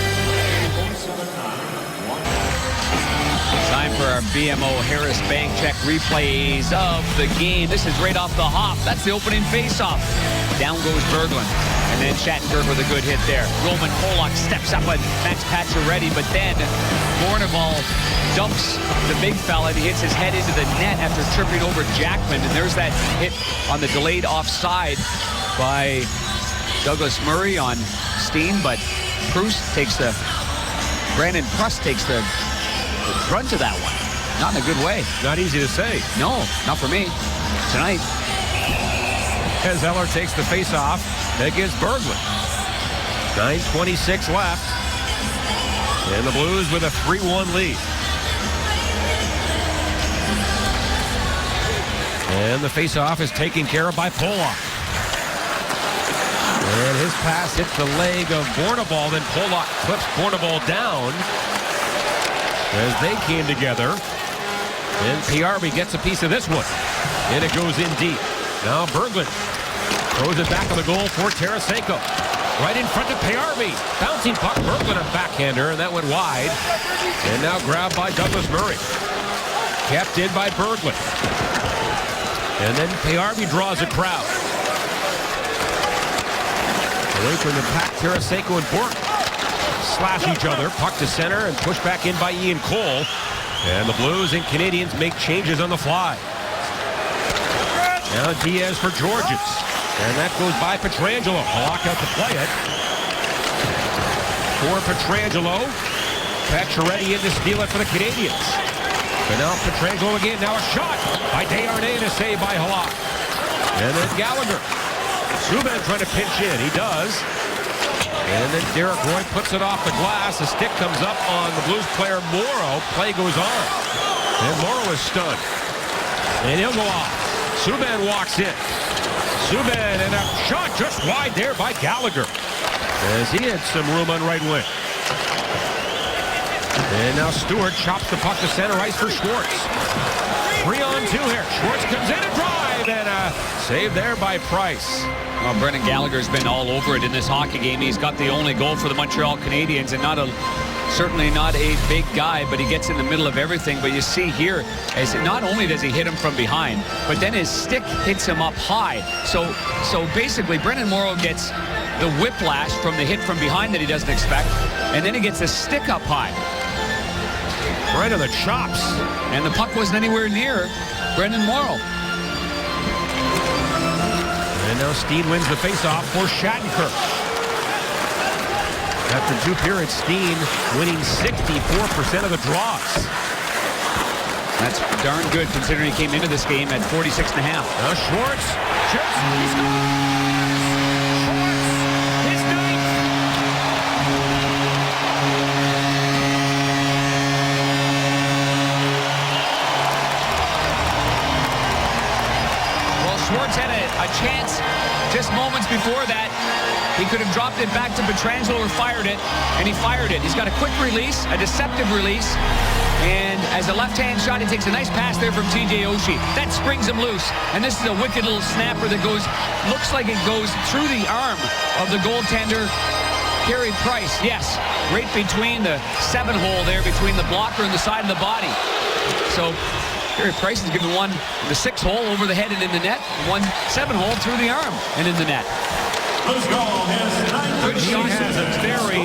Time for our BMO Harris Bank Check replays of the game. This is right off the hop. That's the opening faceoff. Down goes Berglund. And then Shattenkirk with a good hit there. Roman Polak steps up on Max Pacioretty, but then Bournival dumps the big fella, and he hits his head into the net after tripping over Jackman. And there's that hit on the delayed offside by Douglas Murray on Steen, but Brandon Prust takes the brunt of that one. Not in a good way. Not easy to say. No, not for me. Tonight. As Eller takes the face-off against Berglund. 9:26 left. And the Blues with a 3-1 lead. And the face-off is taken care of by Polak. And his pass hits the leg of Bournival. Then Polak clips Bournival down as they came together. And PRB gets a piece of this one. And it goes in deep. Now Berglund throws it back on the goal for Tarasenko. Right in front of Payarvi. Bouncing puck, Berglund, a backhander, and that went wide. And now grabbed by Douglas Murray. Kept in by Berglund. And then Payarvi draws a crowd. Away from the pack, Tarasenko and Bourque slash each other. Puck to center and pushed back in by Ian Cole. And the Blues and Canadians make changes on the fly. Now Diaz for Georges. And that goes by Pietrangelo. Halak out to play it. For Pietrangelo. Pacioretty in to steal it for the Canadians. And now Pietrangelo again. Now a shot by Desharnais and a save by Halak. And then Gallagher. Subban trying to pinch in. He does. And then Derek Roy puts it off the glass. The stick comes up on the Blues player Morrow. Play goes on. And Morrow is stunned. And he'll go off. Subban walks in. Subban and a shot just wide there by Gallagher. As he had some room on right wing. And now Stewart chops the puck to center ice for Schwartz. 3-on-2 here. Schwartz comes in and drive. And a save there by Price. Well, Brendan Gallagher's been all over it in this hockey game. He's got the only goal for the Montreal Canadiens, and certainly not a big guy, but he gets in the middle of everything. But you see here, as not only does he hit him from behind, but then his stick hits him up high. So basically, Brendan Morrow gets the whiplash from the hit from behind that he doesn't expect, and then he gets the stick up high. Right on the chops. And the puck wasn't anywhere near Brendan Morrow. And now Steen wins the faceoff for Shattenkirk. After 2 periods, Steen winning 64% of the draws. That's darn good considering he came into this game at 46.5. Now Schwartz shoots. He scores. Schwartz, his ninth. Well, Schwartz had a chance just moments before that. He could have dropped it back to Pietrangelo or fired it, and he fired it. He's got a quick release, a deceptive release, and as a left-hand shot, he takes a nice pass there from TJ Oshie. That springs him loose, and this is a wicked little snapper that looks like it goes through the arm of the goaltender, Carey Price. Yes, right between the 7-hole there, between the blocker and the side of the body. So Carey Price is given one in the 6-hole over the head and in the net, one 7-hole through the arm and in the net. Good shot. He has a very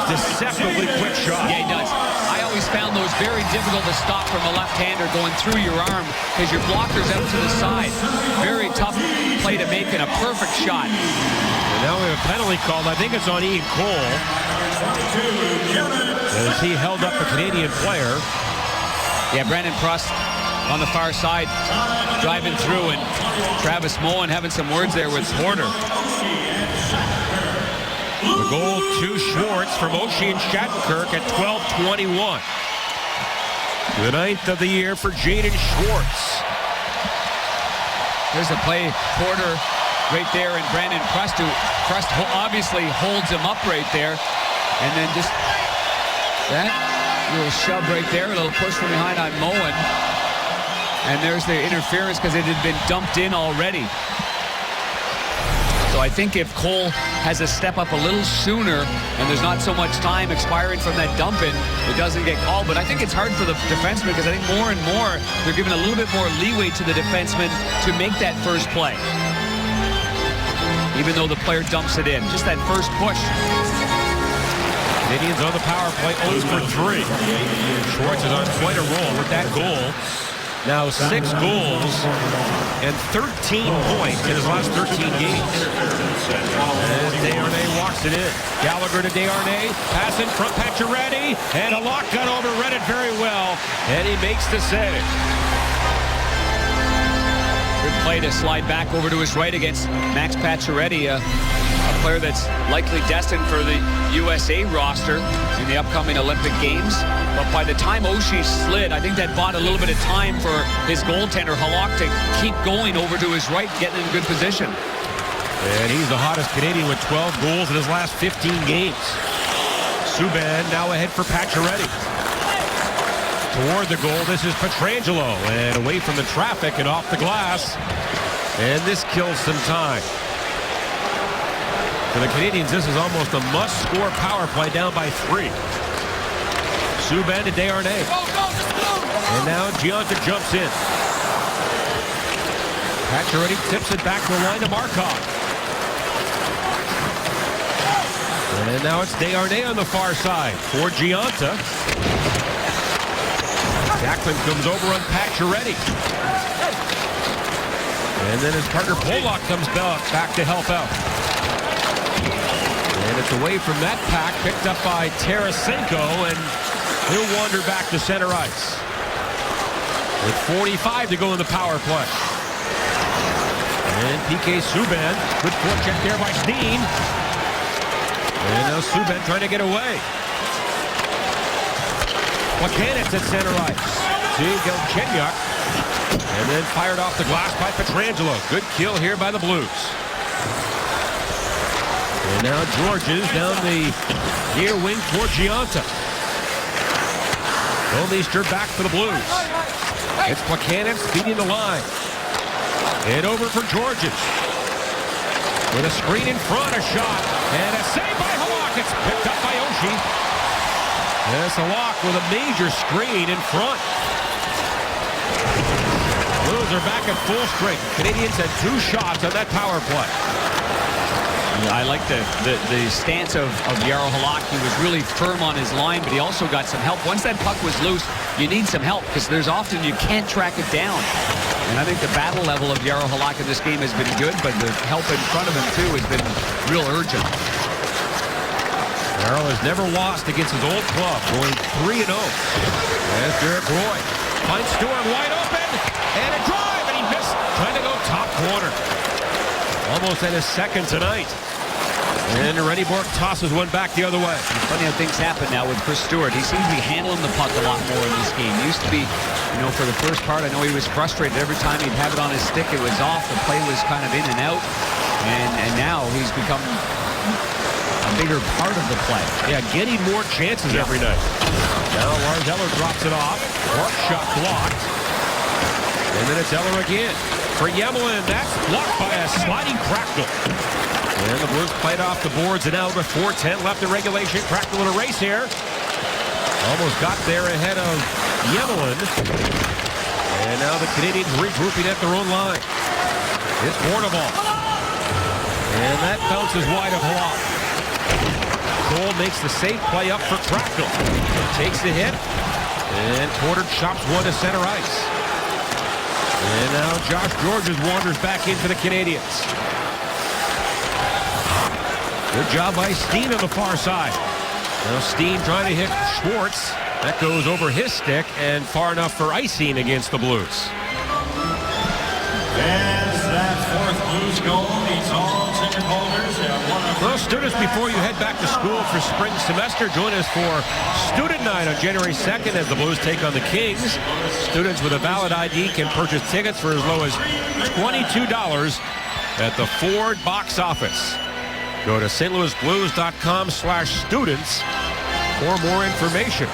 deceptively quick shot. Yeah, he does. I always found those very difficult to stop from a left-hander going through your arm because your blocker's out to the side. Very tough play to make and a perfect shot. And now we have a penalty called. I think it's on Ian Cole. As he held up a Canadian player. Yeah, Brandon Prust on the far side driving through, and Travis Moen having some words there with Porter. The goal to Schwartz from Oshie and Shattenkirk at 12:21. The 9th of the year for Jaden Schwartz. There's a play, Porter right there, and Brandon Prust, who Prust obviously holds him up right there. And then just that little shove right there, a little push from behind on Moen. And there's the interference because it had been dumped in already. So I think if Cole has a step up a little sooner and there's not so much time expiring from that dump in, it doesn't get called. But I think it's hard for the defenseman because I think more and more they're giving a little bit more leeway to the defenseman to make that first play. Even though the player dumps it in. Just that first push. Canadians on the power play 0 for 3. Schwartz is on quite a roll with that goal. Now 6 goals and 13 points in his last 13 games. And Desharnais walks it in. Gallagher to Desharnais. Pass in front, Pacioretty. And a lock gun over, read it very well. And he makes the save. Good play to slide back over to his right against Max Pacioretty, a player that's likely destined for the USA roster in the upcoming Olympic Games. But by the time Oshie slid, I think that bought a little bit of time for his goaltender, Halak, to keep going over to his right, getting in good position. And he's the hottest Canadian with 12 goals in his last 15 games. Subban now ahead for Pacioretty. Toward the goal, this is Pietrangelo. And away from the traffic and off the glass. And this kills some time. For the Canadians, this is almost a must-score power play, down by 3. Subban to Desharnais. And now Gionta jumps in. Pacioretty tips it back to the line to Markov. And now it's Desharnais on the far side for Gionta. Jackman comes over on Pacioretty. And then as Carter Pollock comes back to help out. And it's away from that pack, picked up by Tarasenko, and he'll wander back to center ice. With 45 to go in the power play. And PK Subban, good forecheck there by Steen. And now Subban trying to get away. Placanitz at center ice. See Galchenyuk. And then fired off the glass by Pietrangelo. Good kill here by the Blues. And now Georges down the near wing for Gionta. Golmeister back for the Blues. It's Placanitz beating the line. And over for Georges. With a screen in front, a shot. And a save by Halak. It's picked up by Oshie. Yes, Halak with a major screen in front. Blues are back at full strength. Canadians had 2 shots on that power play. I like the stance of Jaro Halak. He was really firm on his line, but he also got some help. Once that puck was loose, you need some help because there's often you can't track it down. And I think the battle level of Jaro Halak in this game has been good, but the help in front of him, too, has been real urgent. Jaro has never lost against his old club, going 3-0. As Derek Roy finds Stewart wide open, and a drive, and he missed. Trying to go top corner. Almost at his second tonight. And Rennie Bork tosses one back the other way. Funny how things happen now with Chris Stewart. He seems to be handling the puck a lot more in this game. Used to be, for the first part, I know he was frustrated. Every time he'd have it on his stick, it was off. The play was kind of in and out. And now he's become a bigger part of the play. Yeah, getting more chances every night. Now Lars Eller drops it off. Bork shot blocked. And then it's Eller again. For Yemelin, that's blocked by a sliding Cracknell. And the Blues played off the boards and out with 4:10 left in regulation. Cracknell in a race here. Almost got there ahead of Yemelin. And now the Canadians regrouping at their own line. It's Bornevall. And that bounces wide of Halak. Cole makes the safe play up for Cracknell. Takes the hit. And Porter chops one to center ice. And now Josh Georges wanders back in for the Canadians. Good job by Steen on the far side. Now Steen trying to hit Schwartz. That goes over his stick and far enough for icing against the Blues. As that 4th Blues goal meets all ticket holders. Well, students, before you head back to school for spring semester, join us for Student Night on January 2nd as the Blues take on the Kings. Students with a valid ID can purchase tickets for as low as $22 at the Ford box office. Go to stlouisblues.com/students for more information.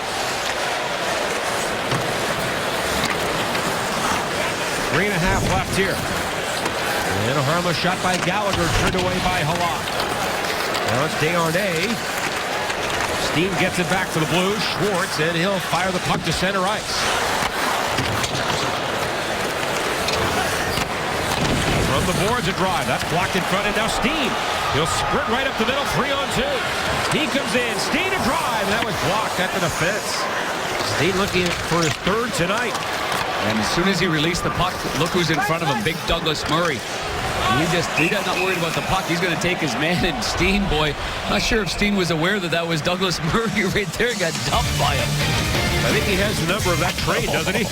3.5 left here. And a harmless shot by Gallagher, turned away by Halak. Now it's Desharnais. Steen gets it back to the Blues. Schwartz, and he'll fire the puck to center ice. From the boards, a drive. That's blocked in front, and now Steen. He'll sprint right up the middle, 3-on-2. He comes in. Steen a drive. That was blocked at the defense. Steen looking for his 3rd tonight. And as soon as he released the puck, look who's in front of him, big Douglas Murray. He's not worried about the puck. He's going to take his man, and Steen, boy, not sure if Steen was aware that was Douglas Murray right there. Got dumped by him. I think he has the number of that trade, doesn't he?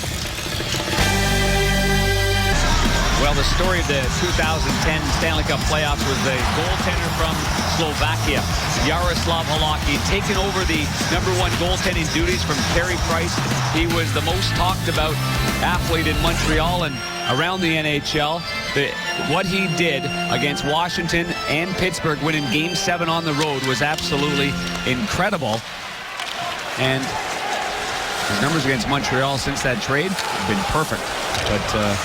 Well, the story of the 2010 Stanley Cup playoffs was the goaltender from Slovakia, Jaroslav Halak. He'd taken over the #1 goaltending duties from Carey Price. He was the most talked about athlete in Montreal and around the NHL. What he did against Washington and Pittsburgh, winning Game 7 on the road, was absolutely incredible. And his numbers against Montreal since that trade have been perfect. But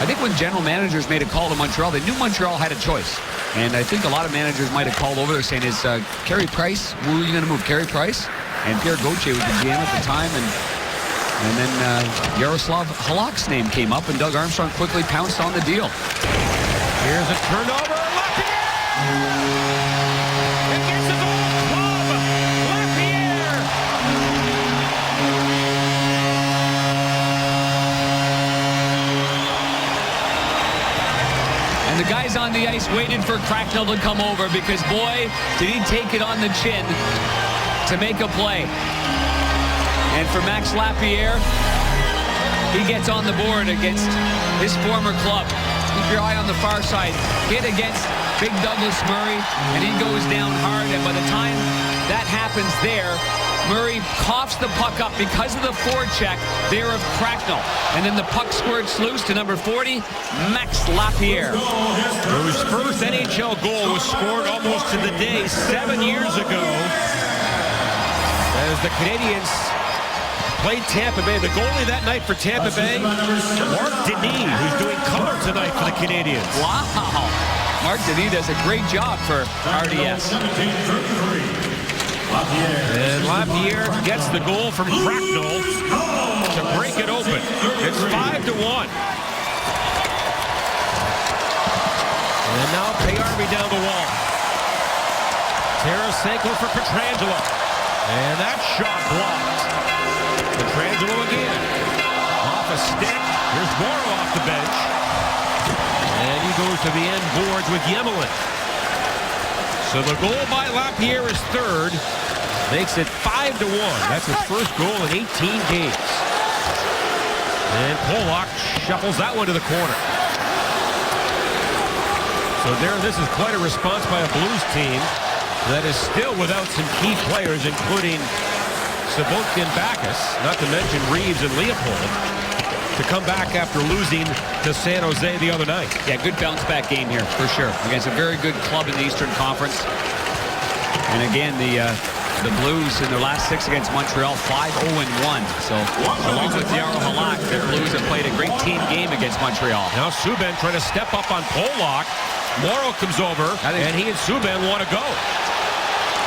I think when general managers made a call to Montreal, they knew Montreal had a choice. And I think a lot of managers might have called over there saying, is Carey Price, who are you going to move, Carey Price? And Pierre Gauthier was the GM at the time. And then Yaroslav Halak's name came up, and Doug Armstrong quickly pounced on the deal. Here's a turnover. Lapierre! It gets a goal club. Lapierre! And the guys on the ice waited for Cracknell to come over because, boy, did he take it on the chin to make a play. And for Max Lapierre, he gets on the board against his former club. Keep your eye on the far side. Hit against Big Douglas Murray, and he goes down hard. And by the time that happens there, Murray coughs the puck up because of the forecheck there of Cracknell. And then the puck squirts loose to number 40, Max Lapierre. Whose first NHL goal was scored almost to the day 7 years ago as the Canadiens played Tampa Bay. The goalie that night for Tampa Bay, Marc Denis, who's doing color tonight for the Canadiens. Wow. Marc Denis does a great job for RDS. And Lapierre gets the goal from Cracknell to break it open. It's 5-1. And now Payarvi down the wall. Tarasenko for Pietrangelo. And that shot blocked. Pietrangelo again. Off a stick. Here's Morrow off the bench. And he goes to the end boards with Yemelin. So the goal by Lapierre is third. Makes it 5-1. That's his first goal in 18 games. And Pollock shuffles that one to the corner. So there, this is quite a response by a Blues team that is still without some key players, including Sabotka and Backus, not to mention Reeves and Leopold, to come back after losing to San Jose the other night. Yeah, good bounce-back game here, for sure. Against a very good club in the Eastern Conference. And again, the Blues in their last 6 against Montreal, 5-0-1. So along with Jaro Halak, the Blues have played a great team game against Montreal. Now Subban trying to step up on Pollock. Morrow comes over, and he and Subban want to go.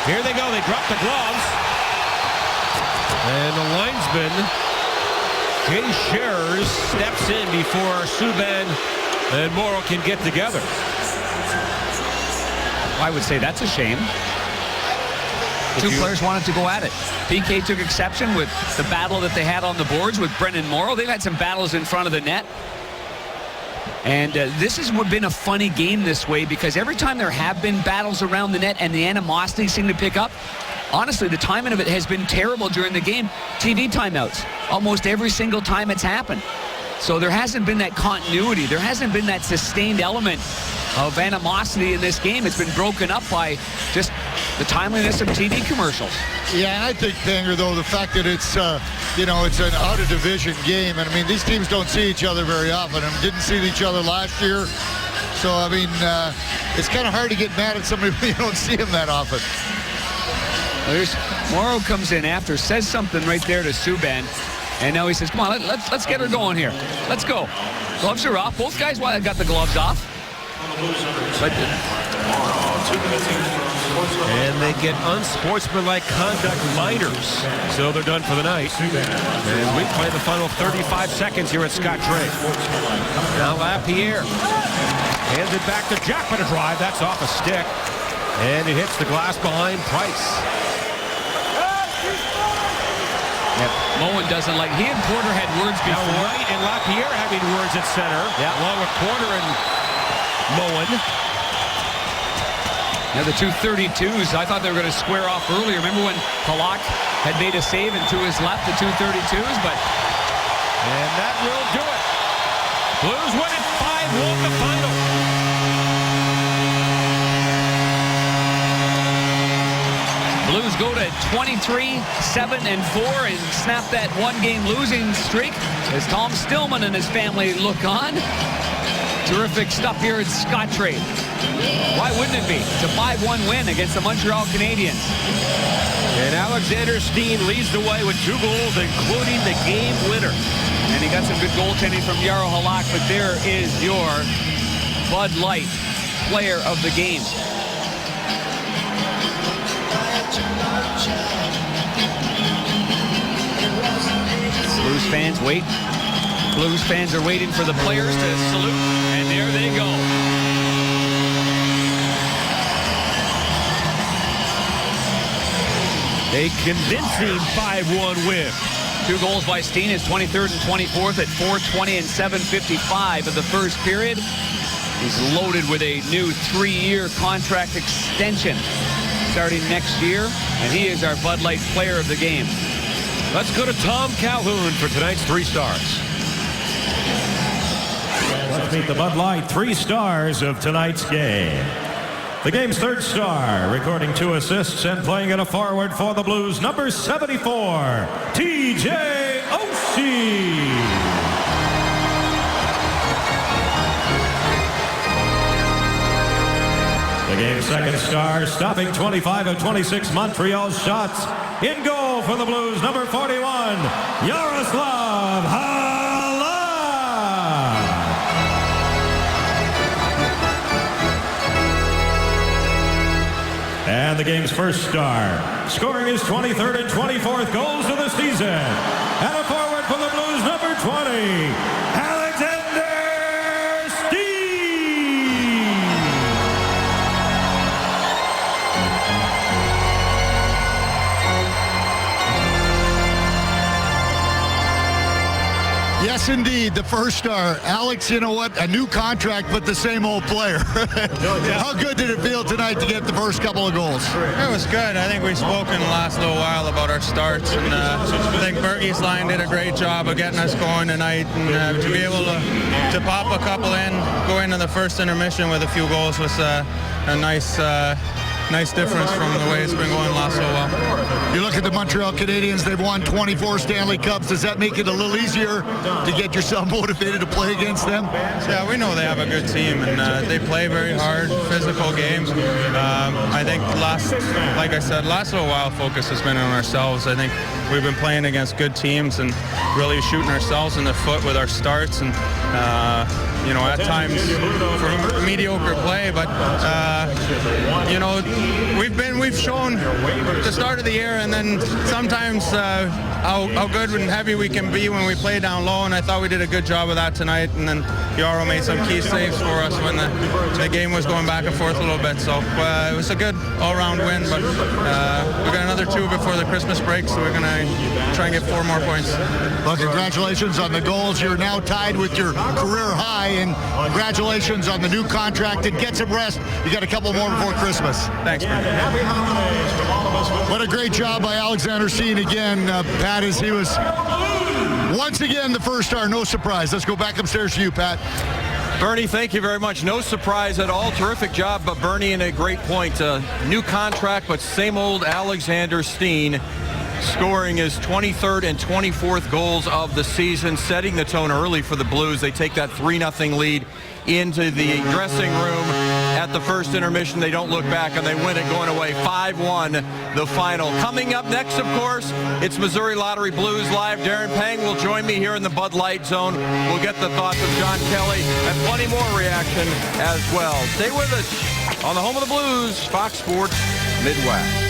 Here they go. They drop the gloves. And the linesman, Katie Scherers, steps in before Subban and Morrow can get together. I would say that's a shame. Two players wanted to go at it. PK took exception with the battle that they had on the boards with Brendan Morrow. They've had some battles in front of the net. And this has been a funny game this way because every time there have been battles around the net and the animosity seemed to pick up, honestly, the timing of it has been terrible during the game. TV timeouts, almost every single time it's happened. So there hasn't been that continuity. There hasn't been that sustained element of animosity in this game. It's been broken up by just the timeliness of TV commercials. Yeah, and I think, Panger, though, the fact that it's, it's an out-of-division game, and, I mean, these teams don't see each other very often, and didn't see each other last year. So, I mean, it's kind of hard to get mad at somebody when you don't see them that often. There's Morrow comes in after, says something right there to Subban, and now he says, come on, let's get her going here. Let's go. Gloves are off. Both guys got the gloves off. But and they get unsportsmanlike conduct minors. So they're done for the night. And we play the final 35 seconds here at Scott Trade. Now Lapierre hands it back to Jack for the drive. That's off a stick. And it hits the glass behind Price. Yep. Moen doesn't like. He and Porter had words before. Now Wright and Lapierre having words at center. Yeah. Along with Porter and Moen. Now the 232s, I thought they were going to square off earlier. Remember when Halak had made a save and to his left, the 232s, but... And that will do it. Blues win it 5-1 the final. Blues go to 23-7-4 and snap that one-game losing streak as Tom Stillman and his family look on. Terrific stuff here at Scottrade. Why wouldn't it be? It's a 5-1 win against the Montreal Canadiens. And Alexander Steen leads the way with 2 goals, including the game winner. And he got some good goaltending from Jaro Halak, but there is your Bud Light player of the game. Blues fans wait. Blues fans are waiting for the players to salute, and there they go. A convincing 5-1 win. 2 goals by Steen, his 23rd and 24th at 4:20 and 7:55 of the first period. He's loaded with a new 3-year contract extension starting next year, and he is our Bud Light player of the game. Let's go to Tom Calhoun for tonight's 3 stars. Let's meet the Bud Light 3 stars of tonight's game. The game's 3rd star, recording 2 assists and playing at a forward for the Blues, number 74, TJ Oshie. The game's 2nd star, stopping 25 of 26 Montreal shots. In goal for the Blues, number 41, Yaroslav Halak. And the game's 1st star, scoring his 23rd and 24th goals of the season. And a forward for the Blues, number 20, Alexander Steen. Yes, indeed, the 1st star. Alex, you know what? A new contract, but the same old player. How good did it feel tonight to get the first couple of goals? It was good. I think we've spoken the last little while about our starts, and I think Berkey's line did a great job of getting us going tonight, and to be able to pop a couple in, go into the first intermission with a few goals was a nice difference from the way it's been going last little while. You look at the Montreal Canadiens, they've won 24 Stanley Cups. Does that make it a little easier to get yourself motivated to play against them? Yeah, we know they have a good team, and they play very hard, physical games. I think like I said, last little while focus has been on ourselves. I think we've been playing against good teams and really shooting ourselves in the foot with our starts, and at times for mediocre play, but we've shown the start of the year, and then sometimes how good and heavy we can be when we play down low, and I thought we did a good job of that tonight, and then Jaro made some key saves for us when the game was going back and forth a little bit, so it was a good all-round win, but we got another 2 before the Christmas break, so we're going to try and get 4 more points. Well, congratulations on the goals. You're now tied with your career high, and congratulations on the new contract, and get some rest. You got a couple more before Christmas. Thanks, man. What a great job by Alexander Steen again, Pat, as he was once again the 1st star. No surprise. Let's go back upstairs to you, Pat. Bernie, thank you very much. No surprise at all. Terrific job, but Bernie in a great point. New contract, but same old Alexander Steen, scoring his 23rd and 24th goals of the season, setting the tone early for the Blues. They take that 3-0 lead into the dressing room at the first intermission. They don't look back, and they win it going away 5-1, the final. Coming up next, of course, it's Missouri Lottery Blues Live. Darren Pang will join me here in the Bud Light Zone. We'll get the thoughts of John Kelly and plenty more reaction as well. Stay with us on the home of the Blues, Fox Sports Midwest.